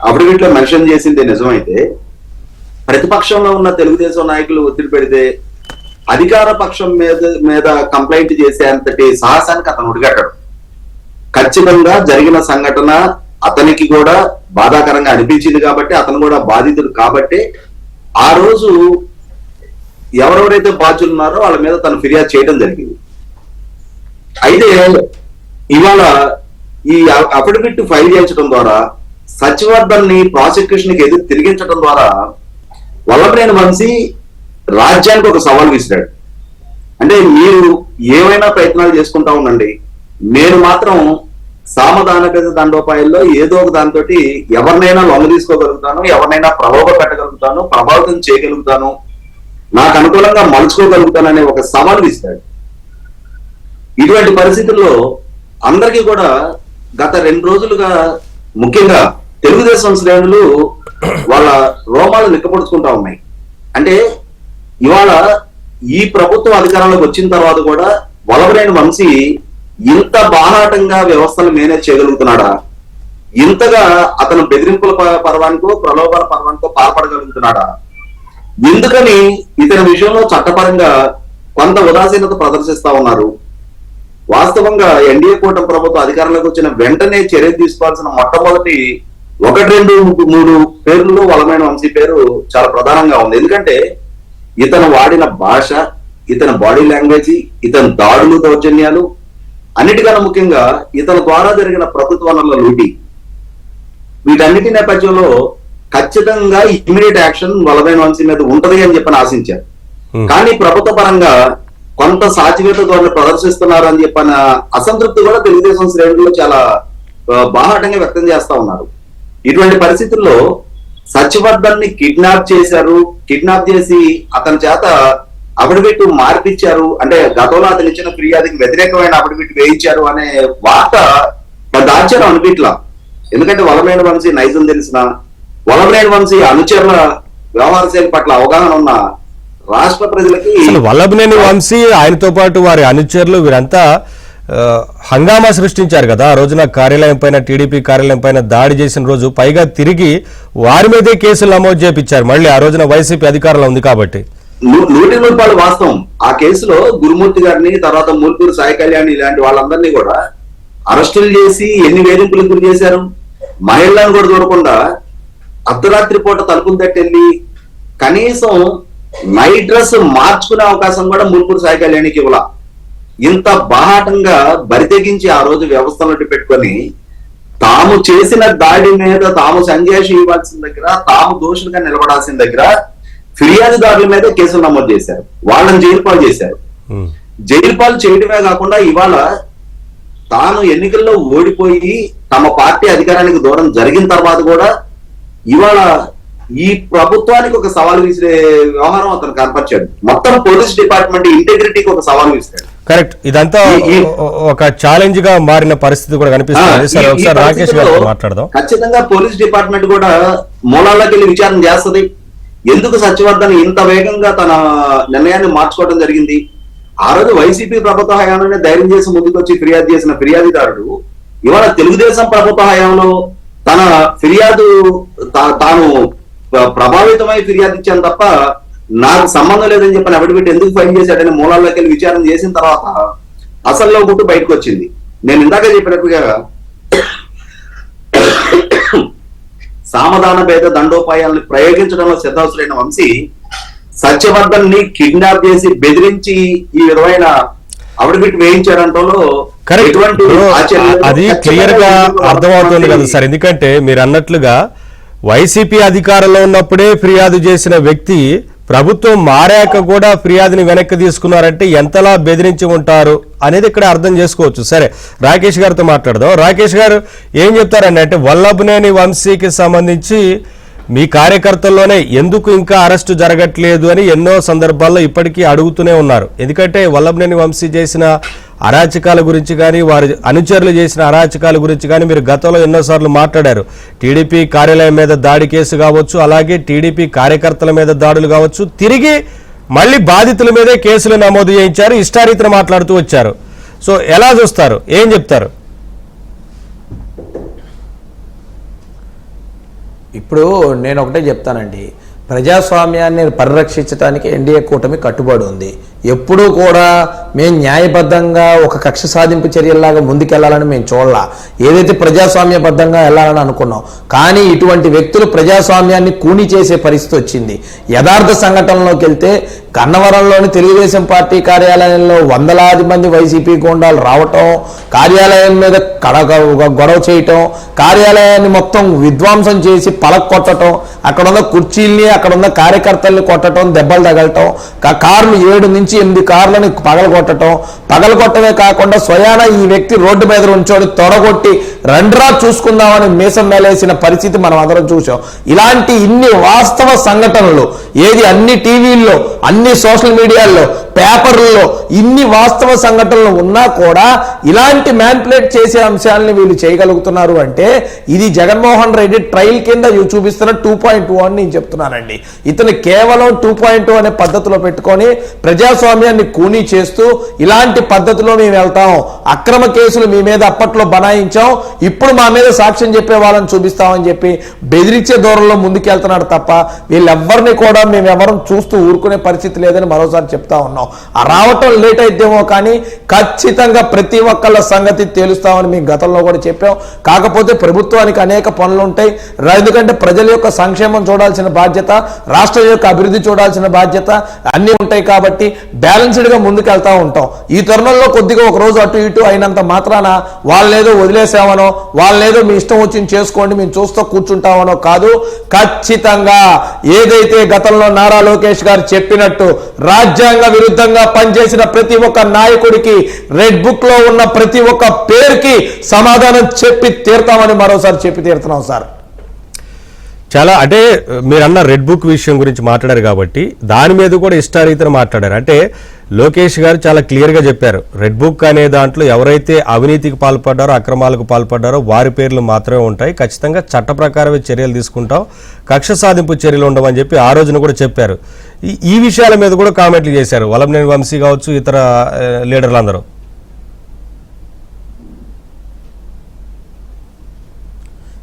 అఫిడవిట్ లో మెన్షన్ చేసింది నిజమైతే, ప్రతిపక్షంలో ఉన్న తెలుగుదేశం నాయకులు ఒత్తిడి పెడితే అధికార పక్షం మీద కంప్లైంట్ చేసే అంతటి సాహసానికి అతను ఉడిగట్టాడు. ఖచ్చితంగా జరిగిన సంఘటన అతనికి కూడా బాధాకరంగా అనిపించింది కాబట్టి, అతను కూడా బాధితుడు కాబట్టి ఆ రోజు ఎవరెవరైతే బాధ్యులు ఉన్నారో వాళ్ళ మీద తను ఫిర్యాదు చేయడం జరిగింది. అయితే ఇవాళ ఈ అఫిడవిట్ ఫైల్ చేయించడం ద్వారా, సత్యవర్ధన్ ని ప్రాసిక్యూషన్ కి ఎదురు తిరిగించడం ద్వారా వల్లభనేని వంశీ రాజ్యానికి ఒక సవాల్ విసిరాడు. అంటే మీరు ఏమైనా ప్రయత్నాలు చేసుకుంటా ఉండండి, నేను మాత్రం సామధాన దండోపాయాల్లో ఏదో ఒక దాంతో ఎవరినైనా లొంగ తీసుకోగలుగుతాను, ఎవరినైనా ప్రలోభ పెట్టగలుగుతాను, ప్రభావితం చేయగలుగుతాను, నాకు అనుకూలంగా మలుచుకోగలుగుతాను అనే ఒక సవాల్ ఇస్తాడు. ఇటువంటి పరిస్థితుల్లో అందరికీ కూడా గత 2 రోజులుగా ముఖ్యంగా తెలుగుదేశం శ్రేణులు వాళ్ళ రోమాలు నిక్కపొడుచుకుంటా ఉన్నాయి. అంటే ఇవాళ ఈ ప్రభుత్వం అధికారంలోకి వచ్చిన తర్వాత కూడా వల్లభనేని వంశీ ఇంత బాహాటంగా వ్యవస్థను మేనేజ్ చేయగలుగుతున్నాడా, ఇంతగా అతను బెదిరింపుల పర్వానికో ప్రలోభాల పర్వానికో పాల్పడగలుగుతున్నాడా, ఎందుకని ఇతని విషయంలో చట్టపరంగా కొంత ఉదాసీనత ప్రదర్శిస్తా ఉన్నారు. వాస్తవంగా ఎన్డీఏ కూటమి ప్రభుత్వం అధికారంలోకి వచ్చిన వెంటనే చర్య తీసుకోవాల్సిన మొట్టమొదటి 1, 2, 3 పేర్లలో వల్లభనేని వంశీ పేరు చాలా ప్రధానంగా ఉంది. ఎందుకంటే ఇతను వాడిన భాష, ఇతని బాడీ లాంగ్వేజ్, ఇతని దాడులు, దౌర్జన్యాలు, అన్నిటికన్నా ముఖ్యంగా ఇతని ద్వారా జరిగిన ప్రభుత్వ వనరుల లూటీ, వీటన్నిటి నేపథ్యంలో ఖచ్చితంగా ఇమ్మీడియట్ యాక్షన్ వల్లభనేని వంశీ మీద ఉంటది అని చెప్పని ఆశించారు. కానీ ప్రభుత్వ పరంగా కొంత సాచివేత ధోరణి ప్రదర్శిస్తున్నారు అని చెప్పిన అసంతృప్తి కూడా తెలుగుదేశం శ్రేణుల్లో చాలా బాహాటంగా వ్యక్తం చేస్తా ఉన్నారు. ఇటువంటి పరిస్థితుల్లో సత్యవర్ధన్ ని కిడ్నాప్ చేశారు, కిడ్నాప్ చేసి అతని చేత అఫిడవిట్ మార్పిచ్చారు, అంటే గతంలో అతను ఇచ్చిన ఫిర్యాదుకి వ్యతిరేకమైన అఫిడవిట్ వేయించారు అనే వార్త పెద్ద ఆశ్చర్యం అనిపించలా. ఎందుకంటే వల్లభనేని వంశీ నైజం తెలిసిన, వల్లభనేని వంశీ అనుచరుల వ్యవహార శైలి పట్ల అవగాహన ఉన్న రాష్ట్ర ప్రజలకి,
వల్లభనేని వంశీ ఆయనతో పాటు వారి అనుచరులు వీరంతా హంగామా సృష్టించారు కదా ఆ రోజున కార్యాలయం పైన, టీడీపీ కార్యాలయం పైన దాడి చేసిన రోజు. పైగా తిరిగి వారి మీదే కేసులు నమోదు చేపించారు మళ్ళీ, ఆ రోజున వైసీపీ అధికారంలో ఉంది కాబట్టి.
100% వాస్తవం. ఆ కేసులో గురుమూర్తి గారిని, తర్వాత మూల్పూరు సాయి కళ్యాణ్ ఇలాంటి వాళ్ళందరినీ కూడా అరెస్టులు చేసి ఎన్ని వేధింపులకు గురి చేశారు. మహిళలను కూడా చూడకుండా అర్ధరాత్రి పూట తలుపులు తట్టెళ్ళి కనీసం నైట్ డ్రెస్ మార్చుకునే అవకాశం కూడా మునుపూరు సాయి కళ్యాణికి ఇవ్వాల. ఇంత బాహాటంగా బరితెగించి ఆ రోజు వ్యవస్థలను పెట్టుకొని తాము చేసిన దాడి మీద తాము సంజాయిషి ఇవ్వాల్సిన దగ్గర, తాము దోషులుగా నిలబడాల్సిన దగ్గర ఫిర్యాదుదారుల మీద కేసులు నమోదు చేశారు, వాళ్ళని జైలు పాలు చేశారు. జైలు పాలు చేయడమే కాకుండా ఇవాళ తాను ఎన్నికల్లో ఓడిపోయి తమ పార్టీ అధికారానికి దూరం జరిగిన తర్వాత కూడా ఇవాళ ఈ ప్రభుత్వానికి ఒక సవాల్ విసిరే వ్యవహారం అతను కనపరిచాడు. మొత్తం పోలీస్ డిపార్ట్మెంట్ ఇంటెగ్రిటీకి ఒక సవాల్ విసిరాడు.
కరెక్ట్. ఇదంతా ఒక ఛాలెంజ్ గా మారిన పరిస్థితి కూడా కనిపిస్తుంది. సరే, ఒకసారి రాకేష్ గారితో మాట్లాడదాం.
ఖచ్చితంగా పోలీస్ డిపార్ట్మెంట్ కూడా మూలాల్లోకి వెళ్ళి విచారణ చేస్తుంది. ఎందుకు సత్యవర్ధన్ ఇంత వేగంగా తన నిర్ణయాన్ని మార్చుకోవడం జరిగింది? ఆ రోజు వైసీపీ ప్రభుత్వ హయాంలోనే ధైర్యం చేసి ముందుకొచ్చి ఫిర్యాదు చేసిన ఫిర్యాదుదారుడు ఇవాళ తెలుగుదేశం ప్రభుత్వ హయాంలో తన ఫిర్యాదు తాను ప్రభావితమై ఫిర్యాదు ఇచ్చాను తప్ప నాకు సంబంధం లేదని చెప్పని అఫిడవిట్ ఎందుకు ఫైల్ చేశాడని మూలాల్లోకి వెళ్ళి విచారణ చేసిన తర్వాత అసల్లో గుట్టు బయటకు వచ్చింది. నేను ఇందాక చెప్పినట్టుగా సామధాన భేద దండోపాయాలను ప్రయోగించడంలో సిద్ధవసరైన వంశీ సత్యవర్ధన్ ని కిడ్నాప్ చేసి బెదిరించి ఈ విధమైన అఫిడవిట్ వేయించాడంటలో
అది క్లియర్ గా అర్థమవుతుంది కదా సార్. ఎందుకంటే మీరు అన్నట్లుగా వైసీపీ అధికారంలో ఉన్నప్పుడే ఫిర్యాదు చేసిన వ్యక్తి ప్రభుత్వం మారాక కూడా ఫిర్యాదుని వెనక్కి తీసుకున్నారంటే ఎంతలా బెదిరించి ఉంటారు అనేది ఇక్కడ అర్థం చేసుకోవచ్చు. సరే, రాకేష్ గారితో మాట్లాడదాం. రాకేష్ గారు ఏం చెప్తారండి అంటే వల్లభనేని వంశీకి సంబంధించి మీ కార్యకర్తల్లోనే ఎందుకు ఇంకా అరెస్టు జరగట్లేదు అని ఎన్నో సందర్భాల్లో ఇప్పటికీ అడుగుతూనే ఉన్నారు. ఎందుకంటే వల్లభనేని వంశీ చేసిన అరాచకాల గురించి కానీ వారి అనుచరులు చేసిన అరాచకాల గురించి కానీ మీరు గతంలో ఎన్నోసార్లు మాట్లాడారు. టీడీపీ కార్యాలయం మీద దాడి కేసు కావచ్చు, అలాగే టీడీపీ కార్యకర్తల మీద దాడులు కావచ్చు, తిరిగి మళ్ళీ బాధితుల మీదే కేసులు నమోదు చేయించారు, ఇష్టారీతిన మాట్లాడుతూ వచ్చారు. సో ఎలా చూస్తారు, ఏం చెప్తారు?
ఇప్పుడు నేను ఒకటే చెప్తానండి, ప్రజాస్వామ్యాన్ని పరిరక్షించడానికి ఎన్డీఏ కూటమి కట్టుబడి ఉంది. ఎప్పుడూ కూడా మేము న్యాయబద్ధంగా ఒక కక్ష సాధింపు చర్యల్లాగా ముందుకెళ్లాలని మేము చూడాల, ఏదైతే ప్రజాస్వామ్యబద్ధంగా వెళ్ళాలని అనుకున్నాం. కానీ ఇటువంటి వ్యక్తులు ప్రజాస్వామ్యాన్ని కూని చేసే పరిస్థితి వచ్చింది. యథార్థ సంఘటనలోకి వెళ్తే గన్నవరంలోని తెలుగుదేశం పార్టీ కార్యాలయంలో వందలాది మంది వైసీపీ గూండాలు రావటం, కార్యాలయం మీద గొడవ చేయటం, కార్యాలయాన్ని మొత్తం విధ్వంసం చేసి పలకొట్టడం, అక్కడ ఉన్న కుర్చీల్ని అక్కడ ఉన్న కార్యకర్తల్ని కొట్టడం, దెబ్బలు తగలటం, కార్లు 7 నుంచి 8 కార్లని పగలగొట్టమే కాకుండా స్వయాన ఈ వ్యక్తి రోడ్డు మీద ఉంచోని తొడగొట్టి రండ్రా చూసుకుందామని మీసం మేలేసిన పరిస్థితి మనం అందరం చూసాం. ఇలాంటి ఇన్ని వాస్తవ సంఘటనలు ఏది అన్ని టీవీల్లో, అన్ని సోషల్ మీడియాల్లో, పేపర్లలో ఇన్ని వాస్తవ సంఘటనలు ఉన్నా కూడా ఇలాంటి మ్యానిపులేట్ చేసే అంశాలని వీళ్ళు చేయగలుగుతున్నారు అంటే ఇది జగన్మోహన్ రెడ్డి ట్రయల్ కింద చూపిస్తున్న 2.2 అని నేను చెప్తున్నానండి. ఇతను కేవలం 2.2 అనే పద్ధతిలో పెట్టుకొని ప్రజాస్వామ్యాన్ని కూనీ చేస్తూ ఇలాంటి పద్ధతిలో మేము వెళ్తాం, అక్రమ కేసులు మీ మీద అప్పట్లో బనాయించాం, ఇప్పుడు మా మీద సాక్ష్యం చెప్పే వాళ్ళని చూపిస్తామని చెప్పి బెదిరించే దూరంలో ముందుకెళ్తున్నాడు తప్ప వీళ్ళెవ్వరిని కూడా మేము ఎవరం చూస్తూ ఊరుకునే పరిస్థితి లేదని మరోసారి చెప్తా ఉన్నాం. ఆ రావటం లేట్ అయితేమో కానీ ఖచ్చితంగా ప్రతి ఒక్కళ్ళ సంగతి తేలుస్తామని మేము గతంలో కూడా చెప్పాం. కాకపోతే ప్రభుత్వానికి అనేక పనులు ఉంటాయి. ఎందుకంటే ప్రజల యొక్క సంక్షేమం చూడాల్సిన బాధ్యత, రాష్ట్రం యొక్క అభివృద్ధి చూడాల్సిన బాధ్యత అన్నీ ఉంటాయి. కాబట్టి బ్యాలెన్స్డ్ గా ముందుకు వెళ్తా ఉంటాం. ఈ తరుణంలో కొద్దిగా ఒక రోజు అటు ఇటు అయినంత మాత్రాన వాళ్ళేదో వదిలేసామనో, వాళ్ళేదో మీ ఇష్టం వచ్చింది చేసుకోండి మేము చూస్తూ కూర్చుంటామనో కాదు. ఖచ్చితంగా ఏదైతే గతంలో నారా లోకేష్ గారు చెప్పినట్టు రాజ్యాంగ విరుద్ధంగా పనిచేసిన ప్రతి ఒక్క నాయకుడికి, రెడ్ బుక్ లో ఉన్న ప్రతి ఒక్క పేరుకి సమాధానం చెప్పి తీరుతామని మరోసారి చెప్పి తీరుతున్నాం సార్.
చాలా అంటే మీరు అన్న రెడ్ బుక్ విషయం గురించి మాట్లాడారు కాబట్టి దాని మీద కూడా ఇష్టారీతిన మాట్లాడారు. అంటే లోకేష్ గారు చాలా క్లియర్గా చెప్పారు, రెడ్ బుక్ అనే దాంట్లో ఎవరైతే అవినీతికి పాల్పడ్డారో, అక్రమాలకు పాల్పడ్డారో వారి పేర్లు మాత్రమే ఉంటాయి, ఖచ్చితంగా చట్ట ప్రకారమే చర్యలు తీసుకుంటాం, కక్ష సాధింపు చర్యలు ఉండవని చెప్పి ఆ రోజున కూడా చెప్పారు. ఈ విషయాల మీద కూడా కామెంట్లు చేశారు వల్లభనేని వంశీ కావచ్చు, ఇతర లీడర్లందరూ.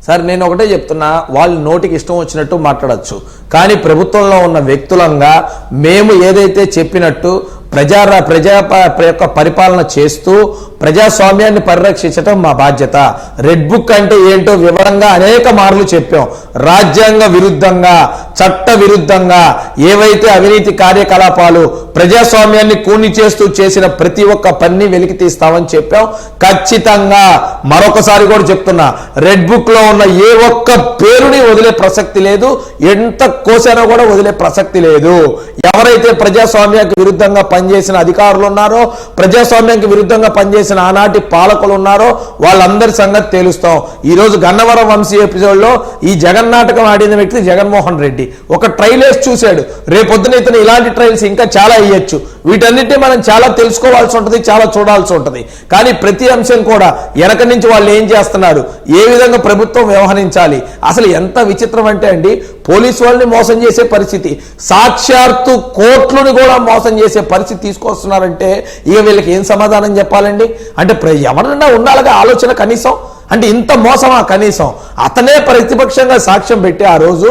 సార్ నేను ఒకటే చెప్తున్నా, వాళ్ళు నోటికి ఇష్టం వచ్చినట్టు మాట్లాడచ్చు, కానీ ప్రభుత్వంలో ఉన్న వ్యక్తులంగా మేము ఏదైతే చెప్పినట్టు ప్రజా యొక్క పరిపాలన చేస్తూ ప్రజాస్వామ్యాన్ని పరిరక్షించడం మా బాధ్యత. రెడ్ బుక్ అంటే ఏంటో వివరంగా అనేక మార్లు చెప్పాం. రాజ్యాంగ విరుద్ధంగా, చట్ట విరుద్ధంగా ఏవైతే అవినీతి కార్యకలాపాలు ప్రజాస్వామ్యాన్ని కూని చేస్తూ చేసిన ప్రతి ఒక్క పని వెలికి తీస్తామని చెప్పాం. ఖచ్చితంగా మరొకసారి కూడా చెప్తున్నా, రెడ్ బుక్ లో ఉన్న ఏ ఒక్క పేరుని వదిలే ప్రసక్తి లేదు. ఎంత కోసానో కూడా వదిలే ప్రసక్తి లేదు. ఎవరైతే ప్రజాస్వామ్యానికి విరుద్ధంగా పనిచేసిన అధికారులు ఉన్నారో, ప్రజాస్వామ్యానికి విరుద్ధంగా పనిచేసిన ఆనాటి పాలకులు ఉన్నారో వాళ్ళందరి సంగతి తేలుస్తాం. ఈ రోజు గన్నవరం వంశీ ఎపిసోడ్ లో ఈ జగన్నాటకం ఆడిన వ్యక్తి జగన్మోహన్ రెడ్డి ఒక ట్రైల్ వేసి చూశాడు. రేపొద్దున ఇతను ఇలాంటి ట్రైల్స్ ఇంకా చాలా వేయచ్చు. వీటన్నిటిని మనం చాలా తెలుసుకోవాల్సి ఉంటుంది, చాలా చూడాల్సి ఉంటుంది. కానీ ప్రతి అంశం కూడా వెనక నుంచి వాళ్ళు ఏం చేస్తున్నారు, ఏ విధంగా ప్రభుత్వం వ్యవహరించాలి, అసలు ఎంత విచిత్రం అంటే అండి, పోలీసు వాళ్ళని మోసం చేసే పరిస్థితి, సాక్షాత్తు కోర్టులను కూడా మోసం చేసే పరిస్థితి తీసుకొస్తున్నారంటే ఇక వీళ్ళకి ఏం సమాధానం చెప్పాలండి? అంటే ఎవరన్నా ఉండాలిగా ఆలోచన కనీసం. అంటే ఇంత మోసమా కనీసం? అతనే ప్రతిపక్షంగా సాక్ష్యం పెట్టి ఆ రోజు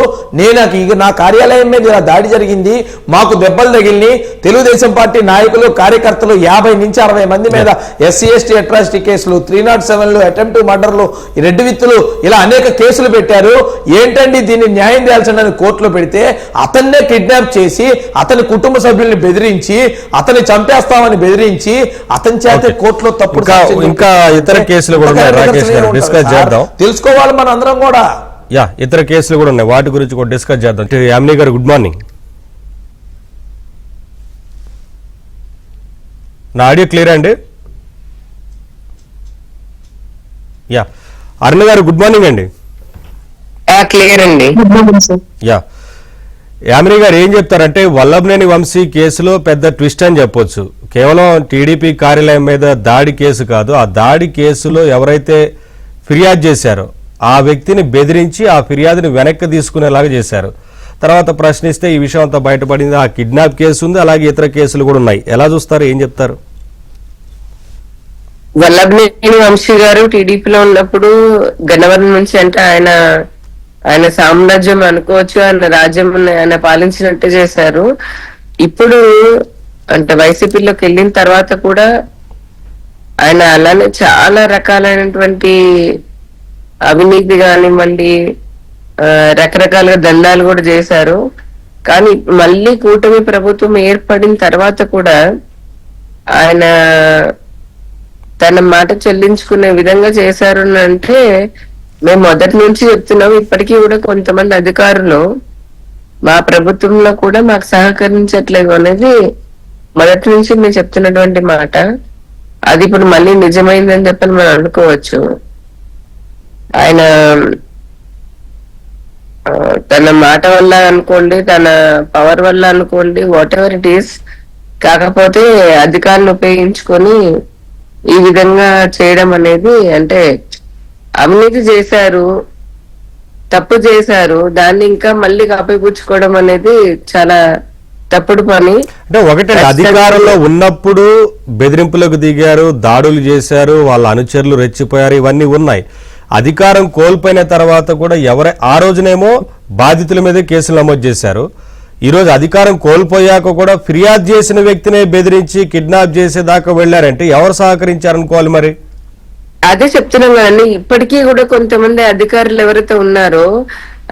నా కార్యాలయం మీద ఇలా దాడి జరిగింది, మాకు దెబ్బలు తగిలిని, తెలుగుదేశం పార్టీ నాయకులు కార్యకర్తలు 50 నుంచి 60 మంది మీద SC ST అట్రాసిటీ కేసులు, 307లు, అటెంప్ట్ మర్డర్లు, రెడ్డి విత్తులు, ఇలా అనేక కేసులు పెట్టారు. ఏంటండి దీన్ని న్యాయం చేయాల్సిన కోర్టులో పెడితే అతన్నే కిడ్నాప్ చేసి అతని కుటుంబ సభ్యుల్ని బెదిరించి అతన్ని చంపేస్తామని బెదిరించి అతని చేత కోర్టులో తప్పుడు
ఇంకా ఇతర కేసులు కూడా ఉన్నాయి రాకేష్ గారు, డిస్కస్ చేద్దాం.
తెలుసుకోవాలి మన అందరం కూడా.
ఇతర కేసులు కూడా ఉన్నాయి, వాటి గురించి కూడా డిస్కస్ చేద్దాం. యామిని గారు గుడ్ మార్నింగ్. నా ఆడియో క్లియర్ అండి? అరుణ గారు గుడ్ మార్నింగ్ అండి.
క్లియర్ అండి.
యామిని గారు ఏం చెప్తారంటే, వల్లభనేని వంశీ కేసులో పెద్ద ట్విస్ట్ అని చెప్పొచ్చు. కేవలం టీడీపీ కార్యాలయం మీద దాడి కేసు కాదు, ఆ దాడి కేసులో ఎవరైతే ఫిర్యాదు చేశారో ఆ వ్యక్తిని బెదిరించి ఆ ఫిర్యాదుని వెనక్కి తీసుకునేలాగా చేశారు. తర్వాత ప్రశ్నిస్తే ఈ విషయం అంతా బయటపడింది. ఆ కిడ్నాప్ కేసు ఉంది, అలాగే ఇతర కేసులు కూడా ఉన్నాయి. ఎలా చూస్తారు, ఏం చెప్తారు?
వల్లభనేని వంశీ గారు టీడీపీలో ఉన్నప్పుడు గన్నవరం నుంచి అంటే ఆయన సామ్రాజ్యం అనుకోవచ్చు, ఆయన రాజ్యం ఆయన పాలించినట్టే చేశారు. ఇప్పుడు అంటే వైసీపీలోకి వెళ్ళిన తర్వాత కూడా ఆయన అలానే చాలా రకాలైనటువంటి అవినీతి కానివ్వండి, రకరకాలుగా దండాలు కూడా చేశారు. కానీ మళ్ళీ కూటమి ప్రభుత్వం ఏర్పడిన తర్వాత కూడా ఆయన తన మాట చెల్లించుకునే విధంగా చేశారు అంటే మేము మొదటి నుంచి చెప్తున్నాం. ఇప్పటికీ కూడా కొంతమంది అధికారులు మా ప్రభుత్వంలో కూడా మాకు సహకరించట్లేదు అనేది మొదటి నుంచి మేము చెప్తున్నటువంటి మాట. అది ఇప్పుడు మళ్ళీ నిజమైందని చెప్పని మనం అనుకోవచ్చు. ఆయన తన మాట వల్ల అనుకోండి, తన పవర్ వల్ల అనుకోండి, వాట్ ఎవర్ ఇట్ ఈస్, కాకపోతే అధికారులు ఉపయోగించుకొని ఈ విధంగా చేయడం అనేది, అంటే అవినీతి చేశారు, తప్పు చేశారు, దాన్ని ఇంకా మళ్ళీ కప్పిపుచ్చుకోవడం అనేది చాలా తప్పుడు పని.
అంటే ఒకటే, అధికారంలో ఉన్నప్పుడు బెదిరింపులకు దిగారు, దాడులు చేశారు, వాళ్ళ అనుచరులు రెచ్చిపోయారు, ఇవన్నీ ఉన్నాయి. అధికారం కోల్పోయిన తర్వాత కూడా ఆ రోజునేమో బాధితుల మీదే కేసులు నమోదు చేశారు. ఈ రోజు అధికారం కోల్పోయాక కూడా ఫిర్యాదు చేసిన వ్యక్తినే బెదిరించి కిడ్నాప్ చేసేదాకా వెళ్లారంటే ఎవరు సహకరించారనుకోవాలి మరి?
అదే చెప్తున్నాం కదండి, ఇప్పటికీ కూడా కొంతమంది అధికారులు ఎవరైతే ఉన్నారో,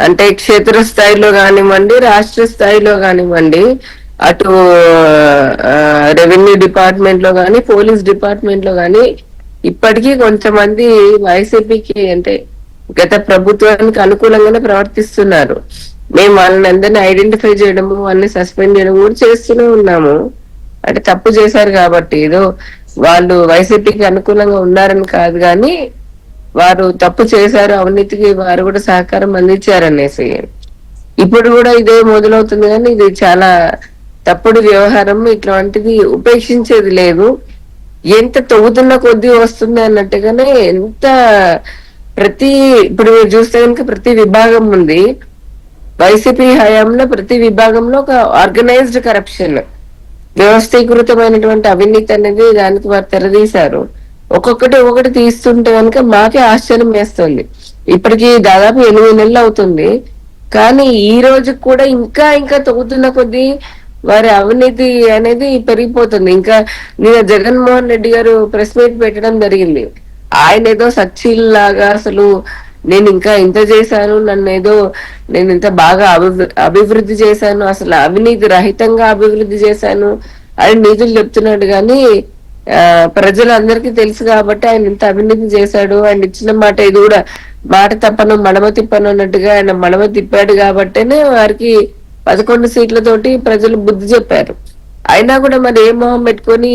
అంటే క్షేత్ర స్థాయిలో కానివ్వండి, రాష్ట్ర స్థాయిలో కానివ్వండి, అటు రెవెన్యూ డిపార్ట్మెంట్ లో కానీ, పోలీస్ డిపార్ట్మెంట్ లో కానీ ఇప్పటికీ కొంతమంది వైసీపీకి అంటే గత ప్రభుత్వానికి అనుకూలంగానే ప్రవర్తిస్తున్నారు. మేము వాళ్ళని అందరినీ ఐడెంటిఫై చేయడము, వాళ్ళని సస్పెండ్ చేయడం కూడా చేస్తూనే ఉన్నాము. అంటే తప్పు చేశారు కాబట్టి, ఏదో వాళ్ళు వైసీపీకి అనుకూలంగా ఉన్నారని కాదు, కానీ వారు తప్పు చేశారు, అవినీతికి వారు కూడా సహకారం అందించారనేసి. ఇప్పుడు కూడా ఇదే మొదలవుతుంది, కానీ ఇది చాలా తప్పుడు వ్యవహారం. ఇట్లాంటిది ఉపేక్షించేది లేదు. ఎంత తవ్వుతున్న కొద్దీ వస్తుంది అన్నట్టుగానే ఇప్పుడు మీరు చూస్తే కనుక ప్రతి విభాగం ఉంది. వైసీపీ హయాంలో ప్రతి విభాగంలో ఒక ఆర్గనైజ్డ్ కరప్షన్, వ్యవస్థీకృతమైనటువంటి అవినీతి అనేది దానికి వారు తెరదీశారు. ఒకటి తీస్తుంటే కనుక మాకే ఆశ్చర్యం వేస్తుంది. ఇప్పటికి దాదాపు 8 నెలలు అవుతుంది, కానీ ఈ రోజు కూడా ఇంకా తగ్గుతున్న కొద్దీ వారి అవినీతి అనేది పెరిగిపోతుంది. ఇంకా నిన్న జగన్మోహన్ రెడ్డి గారు ప్రెస్ మీట్ పెట్టడం జరిగింది. ఆయన ఏదో సచ్చిల్లాగా అసలు నేను ఇంకా ఇంత చేశాను, నేను ఇంత బాగా అభివృద్ధి చేశాను, అసలు అవినీతి రహితంగా అభివృద్ధి చేశాను అని నీతులు చెప్తున్నాడు. కానీ ప్రజలందరికీ తెలుసు కాబట్టి ఆయన ఇంత అవినీతి చేశాడు. ఆయన ఇచ్చిన మాట ఇది కూడా మాట తప్పను మడమ తిప్పను అన్నట్టుగా ఆయన మడమ తిప్పాడు కాబట్టేనే వారికి 11 సీట్లతోటి ప్రజలు బుద్ధి చెప్పారు. అయినా కూడా మరి ఏ మొహం పెట్టుకొని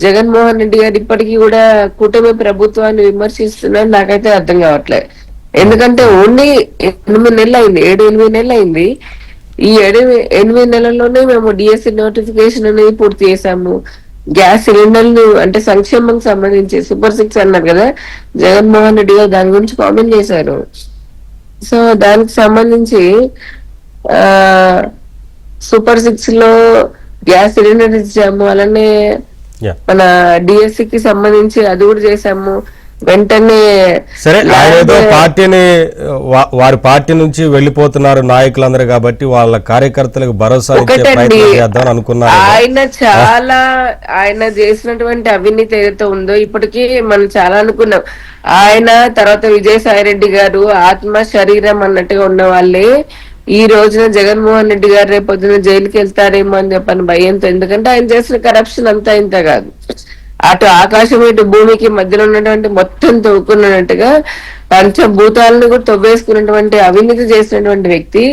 జగన్మోహన్ రెడ్డి గారు ఇప్పటికీ కూడా కూటమి ప్రభుత్వాన్ని విమర్శిస్తున్నారు నాకైతే అర్థం కావట్లేదు. ఎందుకంటే ఓన్లీ 8 నెలలు అయింది, 7-8 నెలలు అయింది. ఈ 8 నెలల్లోనే మేము డిఎస్సి నోటిఫికేషన్ అనేది పూర్తి చేశాము. గ్యాస్ సిలిండర్లు అంటే సంక్షేమం సంబంధించి సూపర్ 6 అన్నారు కదా, జగన్మోహన్ రెడ్డి గారు దాని గురించి కామెంట్ చేశారు. సో దానికి సంబంధించి సూపర్ 6 లో గ్యాస్ సిలిండర్ ఇచ్చాము, అలానే మన డిఎస్సి కి సంబంధించి అది కూడా చేశాము. వెంటనే
సరే ఆయన ఏదో పార్టీని వారి పార్టీ నుంచి వెళ్ళిపోతున్నారు నాయకులందరూ కాబట్టి వాళ్ళ కార్యకర్తలకు భరోసా ఇచ్చే ప్రయత్నం చేద్దాం అనుకున్నారు.
ఆయన చేసినటువంటి అవినీతి ఏదైతే ఉందో ఇప్పటికీ మనం చాలా అనుకున్నాం. ఆయన తర్వాత విజయసాయి రెడ్డి గారు ఆత్మ శరీరం అన్నట్టుగా ఉన్న వాళ్ళే ఈ రోజున జగన్మోహన్ రెడ్డి గారు రేపొద్దున జైలుకి వెళ్తారేమో అని చెప్పని భయంతో, ఎందుకంటే ఆయన చేసిన కరప్షన్ అంతా ఇంత కాదు, అటు ఆకాశం ఇటు భూమికి మధ్యలో ఉన్నటువంటి మొత్తం తవ్వుకున్నట్టుగా పంచభూతాలను కూడా తవ్వేసుకున్నటువంటి అవినీతి చేసినటువంటి వ్యక్తి,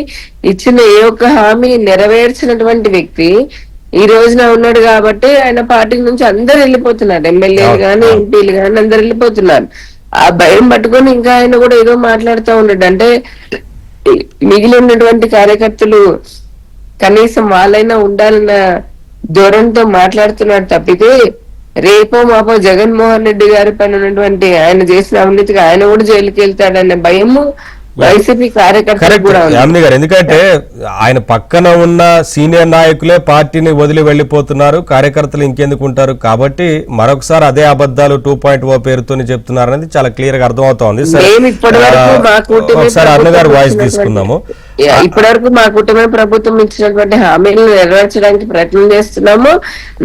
ఇచ్చిన ఏ ఒక్క హామీని నెరవేర్చినటువంటి వ్యక్తి ఈ రోజున ఉన్నాడు కాబట్టి ఆయన పార్టీ నుంచి అందరు వెళ్ళిపోతున్నారు. ఎమ్మెల్యేలు గాని ఎంపీలు గాని అందరు వెళ్ళిపోతున్నారు. ఆ భయం పట్టుకొని ఇంకా ఆయన కూడా ఏదో మాట్లాడుతూ ఉన్నాడు. అంటే మిగిలి ఉన్నటువంటి కార్యకర్తలు కనీసం వాళ్ళైనా ఉండాలన్న ధోరణితో మాట్లాడుతున్నాడు తప్పితే రేపో మాపో జగన్మోహన్ రెడ్డి గారి పైన ఉన్నటువంటి ఆయన చేసిన అవినీతికి ఆయన కూడా జైలుకి వెళ్తాడనే భయము వైసీపీ కార్యకర్తలు కూడా ఉంది.
ఎందుకంటే ఆయన పక్కన ఉన్న సీనియర్ నాయకులే పార్టీని వదిలి వెళ్లిపోతున్నారు, కార్యకర్తలు ఇంకెందుకు ఉంటారు కాబట్టి మరొకసారి అదే అబద్ధాలు 2.0 పేరుతో చెప్తున్నారు అనేది చాలా క్లియర్ గా అర్థమవుతోంది. ఒకసారి అన్న గారు వాయిస్ తీసుకుందాము.
ఇప్పటి వరకు మా కుటుంబ ప్రభుత్వం ఇచ్చినటువంటి హామీలను నెరవేర్చడానికి ప్రయత్నం చేస్తున్నాము,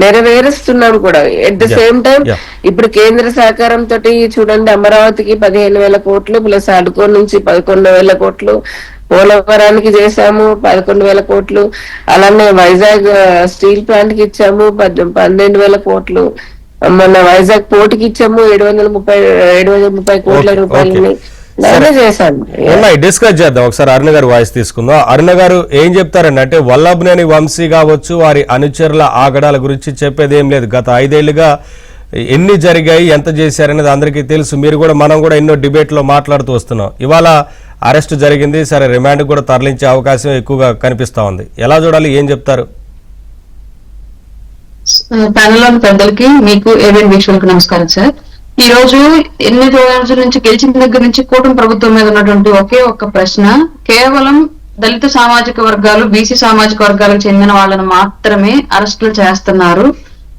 నెరవేరుస్తున్నాము కూడా. ఎట్ ద సేమ్ టైం ఇప్పుడు కేంద్ర సహకారంతో చూడండి, అమరావతికి 15,000 కోట్లు ప్లస్ అడ్కో నుంచి 11,000 కోట్లు, పోలవరానికి చేశాము 11,000 కోట్లు, అలానే వైజాగ్ స్టీల్ ప్లాంట్ కి ఇచ్చాము 12,000 కోట్లు, మొన్న వైజాగ్ పోర్టుకి ఇచ్చాము 730 కోట్ల రూపాయలని
డిస్కస్ చేద్దాం. ఒకసారి అరుణ గారు వాయిస్ తీసుకుందాం. అరుణ గారు ఏం చెప్తారండి, అంటే వల్లభనేని వంశీ కావచ్చు వారి అనుచరుల ఆగడాల గురించి చెప్పేది ఏం లేదు. గత 5 ఏళ్లుగా ఎన్ని జరిగాయి, ఎంత చేశారనేది అందరికీ తెలుసు. మీరు కూడా మనం కూడా ఎన్నో డిబేట్ లో మాట్లాడుతూ వస్తున్నాం. ఇవాళ అరెస్ట్ జరిగింది, సరే రిమాండ్ కూడా తరలించే అవకాశం ఎక్కువగా కనిపిస్తా ఉంది. ఎలా చూడాలి, ఏం చెప్తారు?
ప్యానెల్ పెద్దలకి, మీకు ఏబిఎన్ వీక్షకులకు నమస్కారం సార్. ఈ రోజు ఎన్ని రోజుల నుంచి గెలిచిన దగ్గర నుంచి కూటమి ప్రభుత్వం మీద ఉన్నటువంటి ఒకే ఒక్క ప్రశ్న, కేవలం దళిత సామాజిక వర్గాలు, బీసీ సామాజిక వర్గాలకు చెందిన వాళ్ళని మాత్రమే అరెస్టులు చేస్తున్నారు,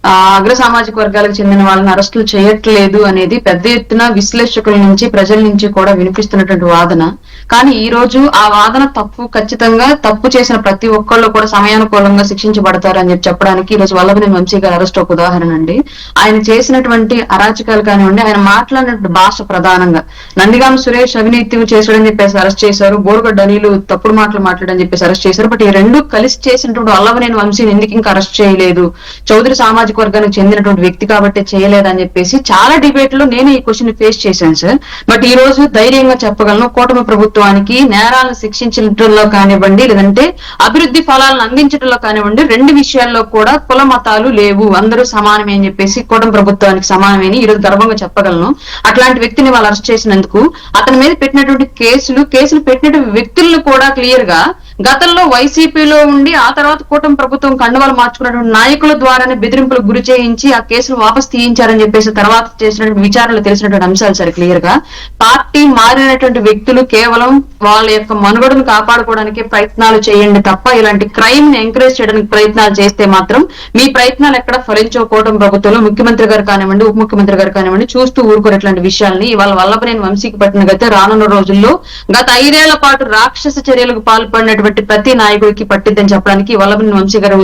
అగ్ర సామాజిక వర్గాలకు చెందిన వాళ్ళని అరెస్టులు చేయట్లేదు అనేది పెద్ద ఎత్తున విశ్లేషకుల నుంచి ప్రజల నుంచి కూడా వినిపిస్తున్నటువంటి వాదన. కానీ ఈ రోజు ఆ వాదన తప్పు, ఖచ్చితంగా తప్పు చేసిన ప్రతి ఒక్కళ్ళు కూడా సమయానుకూలంగా శిక్షించబడతారు అని చెప్పడానికి ఈ రోజు వల్లభనేని వంశీ గారి అరెస్ట్ ఒక ఉదాహరణ అండి. ఆయన చేసినటువంటి అరాచకాలు కానివ్వండి, ఆయన మాట్లాడినటువంటి భాష ప్రధానంగా నందిగామ సురేష్ అవినీతి చేశాడని చెప్పేసి అరెస్ట్ చేశారు, బోరుగడ్డ అనిలు తప్పుడు మాటలు మాట్లాడని చెప్పేసి అరెస్ట్ చేశారు. బట్ ఈ రెండు కలిసి చేసినటువంటి వల్లభనేని వంశీని ఎందుకు ఇంకా అరెస్ట్ చేయలేదు, చౌదరి సామాజిక వర్గానికి చెందినటువంటి వ్యక్తి కాబట్టి చేయలేదని చెప్పేసి చాలా డిబేట్ లో నేను ఈ క్వశ్చన్ ఫేస్ చేశాను సార్. బట్ ఈ రోజు ధైర్యంగా చెప్పగలను, కూటమి ప్రభుత్వానికి నేరాలను శిక్షించడంలో కానివ్వండి, లేదంటే అభివృద్ధి ఫలాలను అందించడంలో కానివ్వండి, రెండు విషయాల్లో కూడా కుల మతాలు లేవు, అందరూ సమానమే అని చెప్పేసి కూటమి ప్రభుత్వానికి సమానమని ఈ రోజు గర్వంగా చెప్పగలను. అట్లాంటి వ్యక్తిని వాళ్ళు అరెస్ట్ చేసినందుకు అతని మీద పెట్టినటువంటి కేసులు పెట్టినటువంటి వ్యక్తులను కూడా క్లియర్ గా గతంలో వైసీపీలో ఉండి ఆ తర్వాత కూటమి ప్రభుత్వం కండువాలు మార్చుకున్నటువంటి నాయకుల ద్వారానే బెదిరింపులకు గురి చేయించి ఆ కేసులు వాపసు తీయించారని చెప్పేసి తర్వాత చేసినటువంటి విచారణలు తెలిసినటువంటి అంశాలు సరే క్లియర్ గా. పార్టీ మారినటువంటి వ్యక్తులు కేవలం వాళ్ళ యొక్క మనుగడను కాపాడుకోవడానికి ప్రయత్నాలు చేయండి తప్ప ఇలాంటి క్రైమ్ ని ఎంకరేజ్ చేయడానికి ప్రయత్నాలు చేస్తే మాత్రం మీ ప్రయత్నాలు ఎక్కడ ఫలించో కూటమి ప్రభుత్వంలో ముఖ్యమంత్రి గారు కానివ్వండి, ఉప ముఖ్యమంత్రి గారు కానివ్వండి చూస్తూ ఊరుకోరేట్లాంటి విషయాల్ని ఇవాళ వల్లభనేని వంశీకి పట్టిన గత రానున్న రోజుల్లో గత 5 ఏళ్ల పాటు రాక్షస చర్యలకు పాల్పడినటువంటి చేసినటువంటి ప్రతి నాయకుడికి పట్టిద్దని చెప్పడానికి వల్లభనేని వంశీ గారు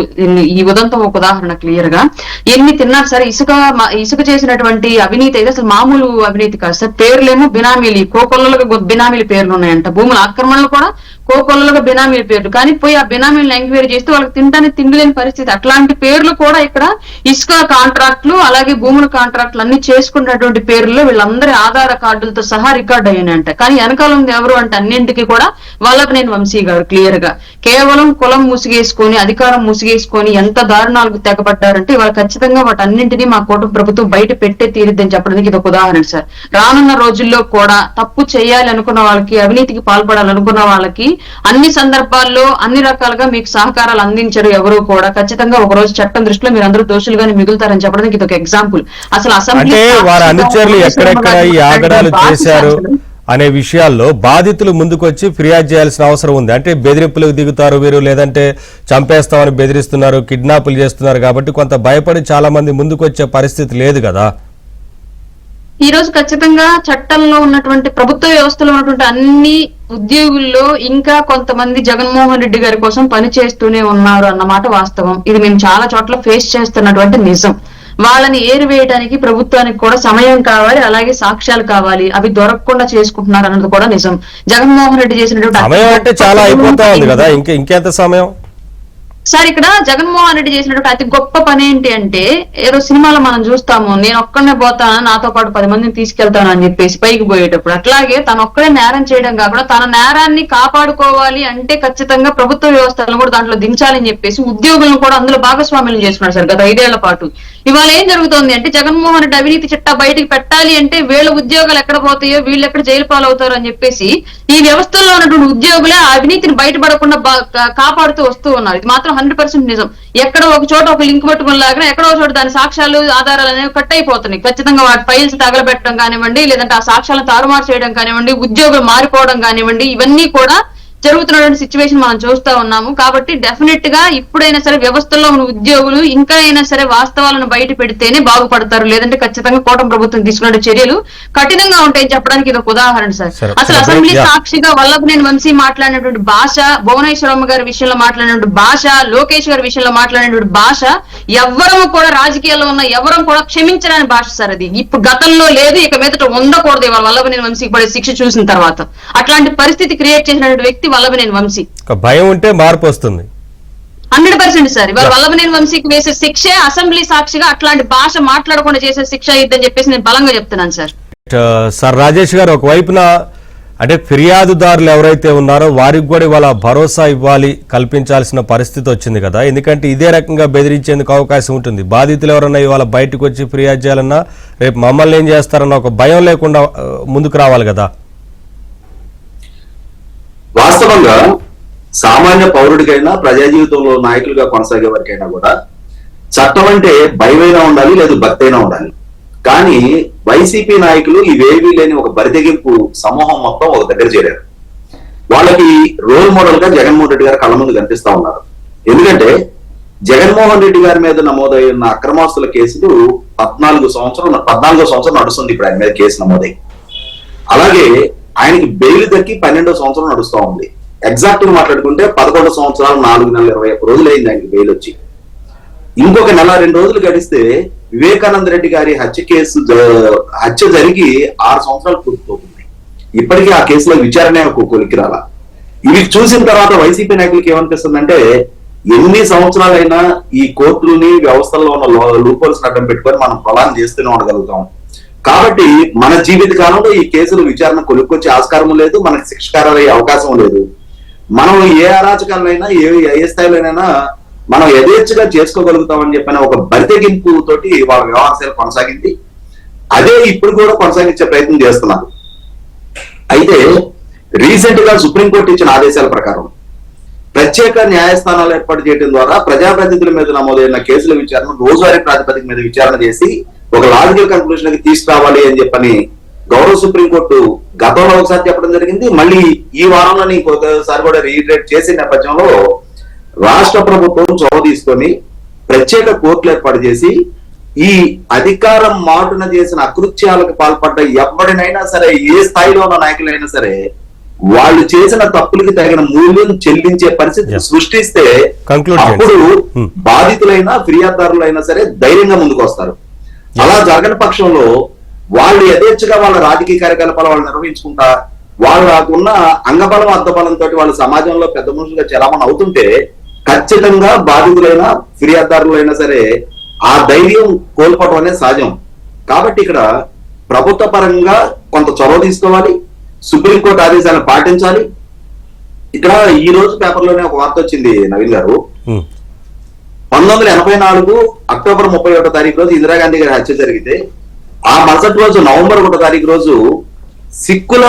ఈ ఉదంతం ఒక ఉదాహరణ క్లియర్ గా. ఎన్ని తిన్నారు సార్, ఇసుక చేసినటువంటి అవినీతి అయితే అసలు మామూలు అవినీతి కాదు సార్. పేర్లేమో బినామీలు, కోకొల్లలుగా బినామీల పేర్లు ఉన్నాయంట. భూముల ఆక్రమణలు కూడా కోకొల్లలుగా బినామీల పేర్లు. కానీ పోయి ఆ బినామీలను ఎంక్వైరీ చేస్తే వాళ్ళకి తినడానికి తిండి లేని పరిస్థితి. అట్లాంటి పేర్లు కూడా ఇక్కడ ఇసుక కాంట్రాక్టులు అలాగే భూముల కాంట్రాక్టులు అన్ని చేసుకున్నటువంటి పేర్లలో వీళ్ళందరి ఆధార్ కార్డులతో సహా రికార్డ్ అయ్యాయంట. కానీ వెనకాల ఉంది ఎవరు అంటే అన్నింటికి కూడా వల్లభనేని వంశీ గారు క్లియర్ గా. కేవలం కులం ముసుగేసుకొని అధికారం ముసుగేసుకొని ఎంత దారుణాలకు తెగబడ్డారంటే వాళ్ళు ఖచ్చితంగా వాటన్నింటినీ మా కూటమి ప్రభుత్వం బయట పెట్టే తీరుద్దని చెప్పడానికి ఇది ఒక ఉదాహరణ సార్. రానున్న రోజుల్లో కూడా తప్పు చేయాలి అనుకున్న వాళ్ళకి, అవినీతికి పాల్పడాలనుకున్న వాళ్ళకి అన్ని సందర్భాల్లో అన్ని రకాలుగా మీకు సహకారాలు అందించరు ఎవరు కూడా. ఖచ్చితంగా ఒక రోజు చట్టం దృష్టిలో మీరు అందరూ దోషులుగానే మిగులుతారని చెప్పడానికి ఇది ఒక ఎగ్జాంపుల్. అసలు అసెంబ్లీ
వారి అనుచరులు ఎక్కడెక్కడ ఈ ఆగడాలు చేశారు అనే విషయాల్లో బాధితులు ముందుకొచ్చి ఫిర్యాదు చేయాల్సిన అవసరం ఉంది. అంటే బెదిరింపులకు దిగుతారు వీరు, లేదంటే చంపేస్తామని బెదిరిస్తున్నారు, కిడ్నాపులు చేస్తున్నారు కాబట్టి కొంత భయపడి చాలా మంది ముందుకొచ్చే పరిస్థితి లేదు కదా.
ఈ రోజు ఖచ్చితంగా చట్టంలో ఉన్నటువంటి ప్రభుత్వ వ్యవస్థలో ఉన్నటువంటి అన్ని ఉద్యోగుల్లో ఇంకా కొంతమంది జగన్మోహన్ రెడ్డి గారి కోసం పని చేస్తూనే ఉన్నారు అన్నమాట వాస్తవం. ఇది మేము చాలా చోట్ల ఫేస్ చేస్తున్నటువంటి నిజం. వాళ్ళని ఏరివేయడానికి ప్రభుత్వానికి కూడా సమయం కావాలి, అలాగే సాక్ష్యాలు కావాలి. అవి దొరకకుండా చేసుకుంటున్నారు అన్నది కూడా నిజం. జగన్మోహన్ రెడ్డి చేసినటువంటి
సమయం అంటే చాలా అయిపోతా ఉంది కదా, ఇంకెంత సమయం
సార్? ఇక్కడ జగన్మోహన్ రెడ్డి చేసినటువంటి అతి గొప్ప పని ఏంటి అంటే, ఏదో సినిమాలో మనం చూస్తాము, నేను ఒక్కడనే పోతాను నాతో పాటు 10 మందిని తీసుకెళ్తాను అని చెప్పేసి పైకి పోయేటప్పుడు. అట్లాగే తను ఒక్కడే నేరం చేయడం కాకుండా తన నేరాన్ని కాపాడుకోవాలి అంటే ఖచ్చితంగా ప్రభుత్వ వ్యవస్థలను కూడా దాంట్లో దించాలని చెప్పేసి ఉద్యోగులను కూడా అందులో భాగస్వామ్యం చేసుకున్నారు సార్ గత 5 ఏళ్ల పాటు. ఇవాళ ఏం జరుగుతోంది అంటే, జగన్మోహన్ రెడ్డి అవినీతి చిట్టా బయటికి పెట్టాలి అంటే వీళ్ళ ఉద్యోగాలు ఎక్కడ పోతాయో, వీళ్ళు ఎక్కడ జైలు పాలవుతారో అని చెప్పేసి ఈ వ్యవస్థలో ఉన్నటువంటి ఉద్యోగులే ఆ అవినీతిని బయటపడకుండా కాపాడుతూ వస్తూ ఉన్నారు. ఇది మాత్రం 100% నిజం. ఎక్కడో ఒక చోట ఒక లింక్ పట్టుకుని లాగా ఎక్కడో ఒక చోట దాని సాక్ష్యాలు ఆధారాలు అనేవి కట్ అయిపోతున్నాయి. ఖచ్చితంగా వాటి ఫైల్స్ తగలబెట్టడం కానివ్వండి, లేదంటే ఆ సాక్ష్యాలను తారుమారు చేయడం కానివ్వండి, ఉద్యోగులు మారిపోవడం కానివ్వండి, ఇవన్నీ కూడా జరుగుతున్నటువంటి సిచ్యువేషన్ మనం చూస్తా ఉన్నాము. కాబట్టి డెఫినెట్ గా ఇప్పుడైనా సరే వ్యవస్థల్లో ఉన్న ఉద్యోగులు ఇంకా అయినా సరే వాస్తవాలను బయట పెడితేనే బాగుపడతారు. లేదంటే ఖచ్చితంగా కూటమి ప్రభుత్వం తీసుకునే చర్యలు కఠినంగా ఉంటాయని చెప్పడానికి ఇది ఒక ఉదాహరణ సార్. అసలు అసెంబ్లీ సాక్షిగా వల్లభనేని వంశీ మాట్లాడినటువంటి భాష, భువనేశ్వరమ్మ గారి విషయంలో మాట్లాడినటువంటి భాష, లోకేష్ గారి విషయంలో మాట్లాడినటువంటి భాష ఎవ్వరూ కూడా రాజకీయాల్లో ఉన్న ఎవరూ కూడా క్షమించడానికి భాష సార్. అది ఇప్పుడు గతంలో లేదు, ఇక మీదట ఉండకూడదు. ఇవాళ వల్లభనేని వంశీకి పడే శిక్ష చూసిన తర్వాత అట్లాంటి పరిస్థితి క్రియేట్ చేసినటువంటి వ్యక్తి వల్లభనేని వంశీ.
భయం ఉంటే మార్పు వస్తుంది
100% సార్. ఇవాళ వల్లభనేని వంశీకి వేసే శిక్షే అసెంబ్లీ సాక్షిగా అట్లాంటి భాష మాట్లాడకుండా చేసే శిక్ష ఇద్దని చెప్పేసి నేను బలంగా చెప్తున్నాను సార్.
సార్ రాజేష్ గారు, ఒకవైపున అంటే ఫిర్యాదుదారులు ఎవరైతే ఉన్నారో వారికి కూడా ఇవాళ భరోసా ఇవ్వాలి, కల్పించాల్సిన పరిస్థితి వచ్చింది కదా. ఎందుకంటే ఇదే రకంగా బెదిరించేందుకు అవకాశం ఉంటుంది. బాధితులు ఎవరన్నా ఇవాళ బయటకు వచ్చి ఫిర్యాదు చేయాలన్నా రేపు మమ్మల్ని ఏం చేస్తారన్న ఒక భయం లేకుండా ముందుకు రావాలి కదా.
వాస్తవంగా సామాన్య పౌరుడికైనా ప్రజా జీవితంలో నాయకులుగా కొనసాగే వారికైనా కూడా చట్టం అంటే భయమైనా ఉండాలి, లేదు భక్తి అయినా ఉండాలి. కానీ వైసీపీ నాయకులు ఇవేవీ లేని ఒక బరితెగింపు సమూహం మొత్తం ఒక దగ్గర చేరారు. వాళ్ళకి రోల్ మోడల్ గా జగన్మోహన్ రెడ్డి గారు కళ్ళ ముందు కనిపిస్తా ఉన్నారు. ఎందుకంటే జగన్మోహన్ రెడ్డి గారి మీద నమోదైన అక్రమాస్తుల కేసులు 14వ సంవత్సరం నడుస్తుంది ఇప్పుడు ఆయన మీద కేసు నమోదై. అలాగే ఆయనకి బెయిల్ దక్కి 12వ సంవత్సరం నడుస్తూ ఉంది. ఎగ్జాక్ట్ గా మాట్లాడుకుంటే 11 సంవత్సరాలు 4 నెలల 21 రోజులు అయింది ఆయనకి బెయిల్ వచ్చి. ఇంకొక నెల 2 రోజులు గడిస్తే వివేకానంద రెడ్డి గారి హత్య జరిగి 6 సంవత్సరాలు పూర్తవుతుంది. ఇప్పటికీ ఆ కేసులో విచారణ కొలికి రాలా. ఇవి చూసిన తర్వాత వైసీపీ నాయకులకి ఏమనిపిస్తుందంటే, ఎన్ని సంవత్సరాలైనా ఈ కోర్టులని వ్యవస్థల్లో ఉన్న లూపోల్స్ అడ్డం పెట్టుకొని మనం ప్రలాన్ చేస్తూనే ఉండగలుగుతాం. కాబట్టి మన జీవిత కాలంలో ఈ కేసులు విచారణ కొలుక్కొచ్చే ఆస్కారం లేదు, మనకు శిక్షకారయ్యే అవకాశం లేదు. మనం ఏ అరాచకాలైనా ఏ స్థాయిలోనైనా మనం యథేచ్ఛగా చేసుకోగలుగుతామని చెప్పిన ఒక బరితెగింపు తోటి వాళ్ళ వ్యవహారశైలి కొనసాగింది. అదే ఇప్పుడు కూడా కొనసాగించే ప్రయత్నం చేస్తున్నారు. అయితే రీసెంట్ గా సుప్రీంకోర్టు ఇచ్చిన ఆదేశాల ప్రకారం ప్రత్యేక న్యాయస్థానాలు ఏర్పాటు చేయడం ద్వారా ప్రజాప్రతినిధుల మీద నమోదైన కేసుల విచారణ రోజువారీ ప్రాతిపదిక మీద విచారణ చేసి ఒక లాజికల్ కన్క్లూషన్ కి తీసుకురావాలి అని చెప్పని గౌరవ సుప్రీంకోర్టు గతంలో ఒకసారి చెప్పడం జరిగింది. మళ్ళీ ఈ వారంలో ఇంకొకసారి కూడా రీఇటరేట్ చేసే నేపథ్యంలో రాష్ట్ర ప్రభుత్వం చొరవ తీసుకొని ప్రత్యేక కోర్టులు ఏర్పాటు చేసి ఈ అధికారం మాటున చేసిన అకృత్యాలకు పాల్పడ్డ ఎవరినైనా సరే, ఏ స్థాయిలో ఉన్న నాయకులైనా సరే వాళ్ళు చేసిన తప్పులకి తగిన మూల్యం చెల్లించే పరిస్థితి
Yes.
సృష్టిస్తే
Conclude చేయండి.
అప్పుడు
Hmm.
బాధితులైనా ఫిర్యాదుదారులైనా సరే ధైర్యంగా ముందుకు వస్తారు. అలా జరగని పక్షంలో వాళ్ళు యథేచ్ఛగా వాళ్ళ రాజకీయ కార్యకలాపాలు వాళ్ళు నిర్వహించుకుంటా వాళ్ళకున్న అంగబలం అర్థబలంతో వాళ్ళు సమాజంలో పెద్ద మనుషులుగా చలామణి అవుతుంటే ఖచ్చితంగా బాధితులైనా ఫిర్యాదుదారులైనా సరే ఆ ధైర్యం కోల్పోవడం అనేది సహజం. కాబట్టి ఇక్కడ ప్రభుత్వ పరంగా కొంత చొరవ తీసుకోవాలి, సుప్రీంకోర్టు ఆదేశాలను పాటించాలి. ఇక్కడ ఈ రోజు పేపర్లోనే ఒక వార్త వచ్చింది నవీన్ గారు. 1984 అక్టోబర్ 31వ తారీఖు రోజు ఇందిరాగాంధీ గారి హత్య జరిగితే ఆ మరుసటి రోజు నవంబర్ 1వ తారీఖు రోజు సిక్కుల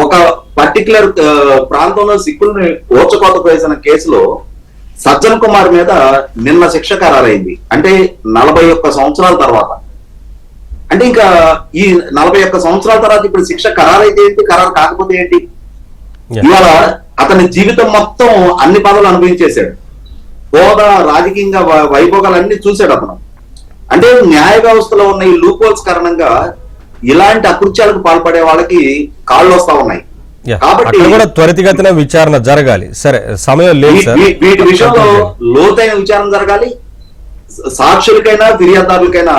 ఒక పర్టికులర్ ప్రాంతంలో సిక్కుల్ని ఓచకోత వేసిన కేసులో సజ్జన్ కుమార్ మీద నిన్న శిక్ష ఖరారైంది. అంటే 41 సంవత్సరాల తర్వాత. అంటే ఇంకా ఈ 41 సంవత్సరాల తర్వాత ఇప్పుడు శిక్ష ఖరారైతే ఏంటి, ఖరారు కాకపోతే ఏంటి? ఇవాళ అతని జీవితం మొత్తం అన్ని పదవులు అనుభవించేశాడు. హోదా, రాజకీయంగా వైభోగాలన్నీ చూశాడు అతను. అంటే న్యాయ వ్యవస్థలో ఉన్న ఈ లూప్ హోల్స్ కారణంగా ఇలాంటి అకృత్యాలకు పాల్పడే వాళ్ళకి కాళ్ళు వస్తా ఉన్నాయి. కాబట్టి
అక్కడ కూడా త్వరితగతిన విచారణ జరగాలి. సరే, సమయం లేదు సార్.
వీటి విషయంలో లోతైన విచారణ జరగాలి. సాక్షులకైనా ఫిర్యాదుదారులకైనా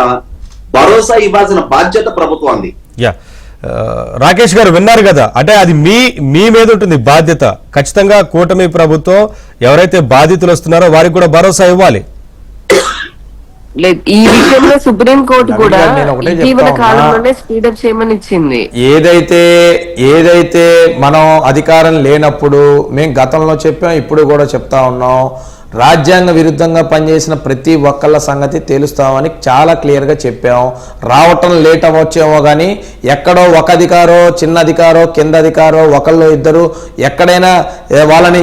భరోసా ఇవ్వాల్సిన బాధ్యత ప్రభుత్వాన్ని.
యా, రాకేష్ గారు విన్నారు కదా, అంటే అది మీ మీద ఉంటుంది బాధ్యత. ఖచ్చితంగా కూటమి ప్రభుత్వం ఎవరైతే బాధితులు వస్తున్నారో వారికి కూడా భరోసా ఇవ్వాలి.
లేదు, ఈ విషయంలో సుప్రీం కోర్టు కూడా
నేను ఒకటే
ఇటీవల
చెప్తా
కాలంలోనే స్పీడప్ చేయమని ఇచ్చింది.
ఏదైతే మనం అధికారం లేనప్పుడు మేము గతంలో చెప్పాం, ఇప్పుడు కూడా చెప్తా ఉన్నాం, రాజ్యాంగ విరుద్ధంగా పనిచేసిన ప్రతి ఒక్కళ్ళ సంగతి తేలుస్తామని చాలా క్లియర్గా చెప్పాం. రావటం లేట్ అవ్వచ్చేమో కానీ ఎక్కడో ఒక అధికారో, చిన్న అధికారో, కింద అధికారో, ఒకళ్ళు ఇద్దరు ఎక్కడైనా వాళ్ళని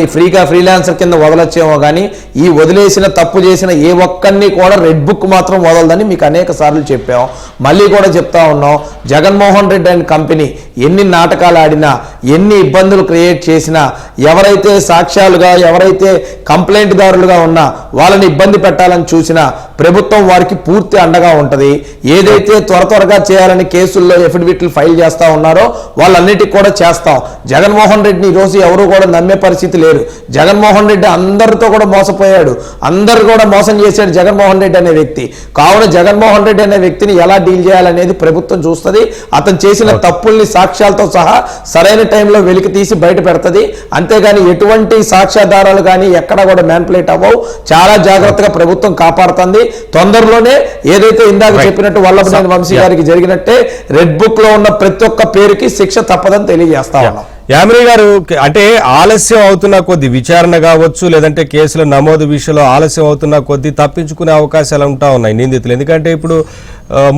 ఫ్రీలాన్సర్ కింద వదలొచ్చేమో కానీ ఈ వదిలేసిన తప్పు చేసిన ఏ ఒక్కరిని కూడా రెడ్ బుక్ మాత్రం వదలదని మీకు అనేక సార్లు చెప్పాం. మళ్ళీ కూడా చెప్తా ఉన్నాం, జగన్మోహన్ రెడ్డి అండ్ కంపెనీ ఎన్ని నాటకాలు ఆడినా, ఎన్ని ఇబ్బందులు క్రియేట్ చేసినా, ఎవరైతే సాక్ష్యాలుగా, ఎవరైతే కంప్లైంట్ దారులుగా ఉన్నా వాళ్ళని ఇబ్బంది పెట్టాలని చూసినా ప్రభుత్వం వారికి పూర్తి అండగా ఉంటది. ఏదైతే త్వరగా చేయాలని కేసుల్లో ఎఫిడవిట్లు ఫైల్ చేస్తా ఉన్నారో వాళ్ళన్నిటికీ కూడా చేస్తాం. జగన్మోహన్ రెడ్డిని ఈ రోజు ఎవరు కూడా నమ్మే పరిస్థితి లేరు. జగన్మోహన్ రెడ్డి అందరితో కూడా మోసపోయాడు, అందరు కూడా మోసం చేశాడు జగన్మోహన్ రెడ్డి అనే వ్యక్తి. కావున జగన్మోహన్ రెడ్డి అనే వ్యక్తిని ఎలా డీల్ చేయాలనేది ప్రభుత్వం చూస్తుంది. అతను చేసిన తప్పుల్ని సాక్ష్యాలతో సహా సరైన టైంలో వెలికి తీసి బయట పెడుతుంది. అంతేగాని ఎటువంటి సాక్ష్యాధారాలు కానీ ఎక్కడ కూడా మ్యానిపులేట్ అవ్వవు. చాలా జాగ్రత్తగా ప్రభుత్వం కాపాడుతుంది. తొందరలోనే ఏదైతే ఇందాక చెప్పినట్టు వల్లభనేని వంశీ గారికి జరిగినట్టే రెడ్ బుక్ లో ఉన్న ప్రతి ఒక్క పేరుకి శిక్ష తప్పదని తెలియజేస్తా ఉన్నాం.
యామిని గారు, అంటే ఆలస్యం అవుతున్న కొద్ది విచారణ కావచ్చు, లేదంటే కేసుల నమోదు విషయంలో ఆలస్యం అవుతున్న కొద్ది తప్పించుకునే అవకాశాలు ఉంటా ఉన్నాయి నిందితులు. ఎందుకంటే ఇప్పుడు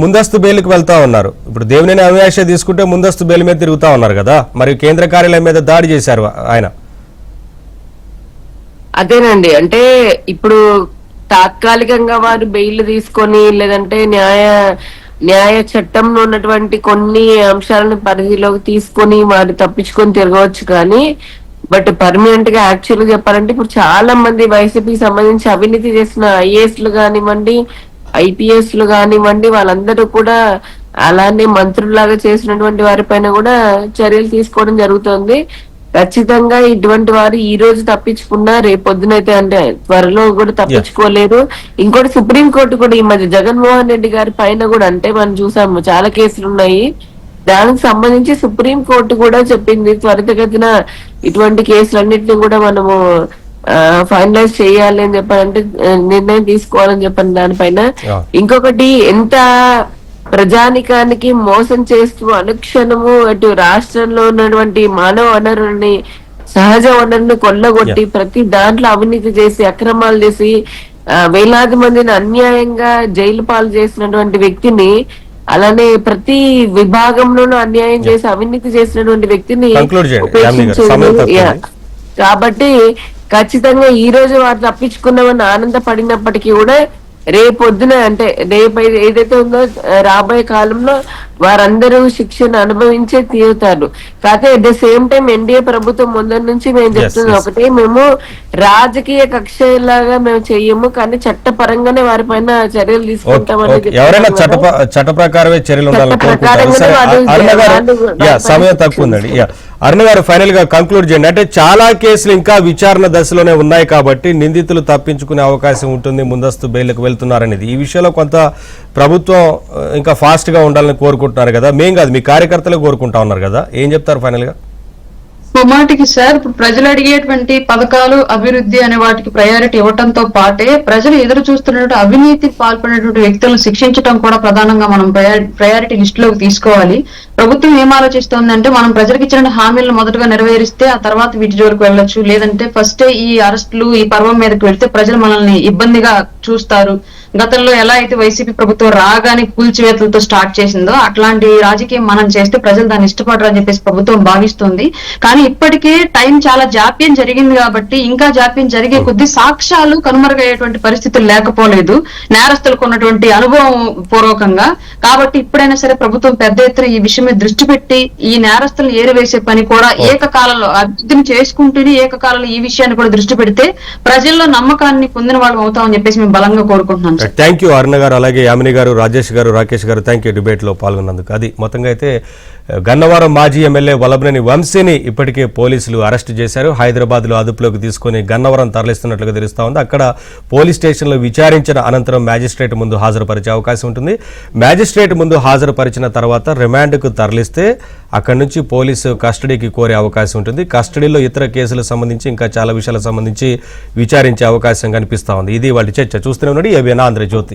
ముందస్తు బెయిల్కి వెళ్తా ఉన్నారు. ఇప్పుడు దేవినేని అవినాష్ తీసుకుంటే ముందస్తు బెయిల్ మీద తిరుగుతా ఉన్నారు కదా, మరి కేంద్ర కార్యాలయం మీద దాడి చేశారు ఆయన.
అదేనండి, అంటే ఇప్పుడు తాత్కాలికంగా వారు బెయిల్ తీసుకొని లేదంటే న్యాయ చట్టంలో ఉన్నటువంటి కొన్ని అంశాలను పరిధిలోకి తీసుకొని వారు తప్పించుకొని తిరగవచ్చు. కానీ బట్ పర్మనెంట్ గా యాక్చువల్ గా చెప్పాలంటే ఇప్పుడు చాలా మంది వైసీపీకి సంబంధించి అవినీతి చేసిన ఐఏఎస్లు కానివ్వండి, ఐపీఎస్లు కానివ్వండి, వాళ్ళందరూ కూడా అలానే మంత్రుల్లాగా చేసినటువంటి వారిపైన కూడా చర్యలు తీసుకోవడం జరుగుతుంది. ఖచ్చితంగా ఇటువంటి వారు ఈ రోజు తప్పించుకున్నా రేపొద్దునైతే అంటే త్వరలో కూడా తప్పించుకోలేరు. ఇంకోటి సుప్రీంకోర్టు కూడా ఈ మధ్య జగన్మోహన్ రెడ్డి గారి పైన కూడా అంటే మనం చూసాము చాలా కేసులు ఉన్నాయి. దానికి సంబంధించి సుప్రీంకోర్టు కూడా చెప్పింది త్వరితగతిన ఇటువంటి కేసులన్నింటినీ కూడా మనము ఫైనలైజ్ చేయాలి అని చెప్పాలంటే నిర్ణయం తీసుకోవాలని చెప్పాను దానిపైన. ఇంకొకటి ఎంత ప్రజానికానికి మోసం చేస్తూ అనుక్షణము అటు రాష్ట్రంలో ఉన్నటువంటి మానవ వనరుల్ని, సహజ వనరులను కొల్లగొట్టి ప్రతి దాంట్లో అవినీతి చేసి అక్రమాలు చేసి వేలాది మందిని అన్యాయంగా జైలు పాలు చేసినటువంటి వ్యక్తిని, అలానే ప్రతి విభాగంలోనూ అన్యాయం చేసి అవినీతి చేసినటువంటి వ్యక్తిని కాబట్టి ఖచ్చితంగా ఈ రోజు వారు తప్పించుకున్నామని ఆనందపడినప్పటికీ కూడా రేపొద్దున అంటే రేపు ఏదైతే ఉందో రాబోయే కాలంలో వారందరూ శిక్షను అనుభవించే తీరుతారు. కాకపోతే at the same time NDA ప్రభుత్వం ముందర నుంచి మేము చెప్తుంది ఒకటి, మేము రాజకీయ కక్షలాగా మేము చెయ్యము, కానీ చట్టపరంగానే వారిపైన చర్యలు తీసుకుంటామని
ఎవరైనా చట్ట ప్రకారమే చర్యలు ఉండాలని కోరుకుంటారు. సరే, అరుణ గారు సమయం తక్కువ ఉందండి. అరుణ గారు ఫైనల్ గా కంక్లూడ్ చేయండి. అంటే చాలా కేసులు ఇంకా విచారణ దశలోనే ఉన్నాయి కాబట్టి నిందితులు తప్పించుకునే అవకాశం ఉంటుంది, ముందస్తు బెయిల్కి వెళ్తున్నారనేది. ఈ విషయంలో కొంత ప్రభుత్వం ఇంకా ఫాస్ట్ గా ఉండాలని కోరుకుంటున్నారు కదా, మేం కాదు మీ కార్యకర్తలు కోరుకుంటా ఉన్నారు కదా, ఏం చెప్తారు ఫైనల్ గా?
మాటికి సార్, ఇప్పుడు ప్రజలు అడిగేటువంటి పథకాలు, అభివృద్ధి అనే వాటికి ప్రయారిటీ ఇవ్వడంతో పాటే ప్రజలు ఎదురు చూస్తున్నటువంటి అవినీతికి పాల్పడినటువంటి వ్యక్తులను శిక్షించడం కూడా ప్రధానంగా మనం ప్రయారిటీ లిస్ట్ లోకి తీసుకోవాలి. ప్రభుత్వం ఏం ఆలోచిస్తోందంటే, మనం ప్రజలకు ఇచ్చిన హామీలను మొదటగా నెరవేరిస్తే ఆ తర్వాత వీటి జోలికి వెళ్ళొచ్చు, లేదంటే ఫస్ట్ ఈ అరెస్టులు ఈ పర్వం మీదకి వెళ్తే ప్రజలు మనల్ని ఇబ్బందిగా చూస్తారు. గతంలో ఎలా అయితే వైసీపీ ప్రభుత్వం రాగానే కూల్చివేతలతో స్టార్ట్ చేసిందో అట్లాంటి రాజకీయం మనం చేస్తే ప్రజలు దాన్ని ఇష్టపడరు అని చెప్పేసి ప్రభుత్వం భావిస్తుంది. కానీ ఇప్పటికే టైం చాలా జాప్యం జరిగింది కాబట్టి ఇంకా జాప్యం జరిగే కొద్ది సాక్ష్యాలు కనుమరుగయ్యేటువంటి పరిస్థితులు లేకపోలేదు నేరస్తులకు ఉన్నటువంటి అనుభవం పూర్వకంగా. కాబట్టి ఇప్పుడైనా సరే ప్రభుత్వం పెద్ద ఎత్తున ఈ విషయం మీద దృష్టి పెట్టి ఈ నేరస్తులను ఏరివేసే పని కూడా ఏకకాలంలో అభివృద్ధిని చేసుకుంటూనే ఏకకాలంలో ఈ విషయాన్ని కూడా దృష్టి పెడితే ప్రజల్లో నమ్మకాన్ని పొందిన వాళ్ళు అవుతామని చెప్పేసి మేము బలంగా కోరుకుంటున్నాం.
థ్యాంక్ యూ అరుణ గారు, అలాగే యామిని గారు, రాజేష్ గారు, రాకేష్ గారు, థ్యాంక్ యూ డిబేట్ లో పాల్గొన్నందుకు. అది మొత్తంగా అయితే గన్నవరం మాజీ ఎమ్మెల్యే వల్లభనేని వంశీని ఇప్పటికే పోలీసులు అరెస్ట్ చేశారు. హైదరాబాద్ లో అదుపులోకి తీసుకుని గన్నవరం తరలిస్తున్నట్లుగా తెలుస్తా ఉంది. అక్కడ పోలీస్ స్టేషన్ లో విచారించిన అనంతరం మ్యాజిస్ట్రేట్ ముందు హాజరుపరిచే అవకాశం ఉంటుంది. మ్యాజిస్ట్రేట్ ముందు హాజరుపరిచిన తర్వాత రిమాండ్ కు తరలిస్తే అక్కడి నుంచి పోలీసు కస్టడీకి కోరే అవకాశం ఉంటుంది. కస్టడీలో ఇతర కేసులకు సంబంధించి ఇంకా చాలా విషయాలకు సంబంధించి విచారించే అవకాశం కనిపిస్తా ఉంది. ఇది వాళ్ళ చర్చ. చూస్తూనే ఉన్నాడు ఏబిఎన్ ఆంధ్రజ్యోతి.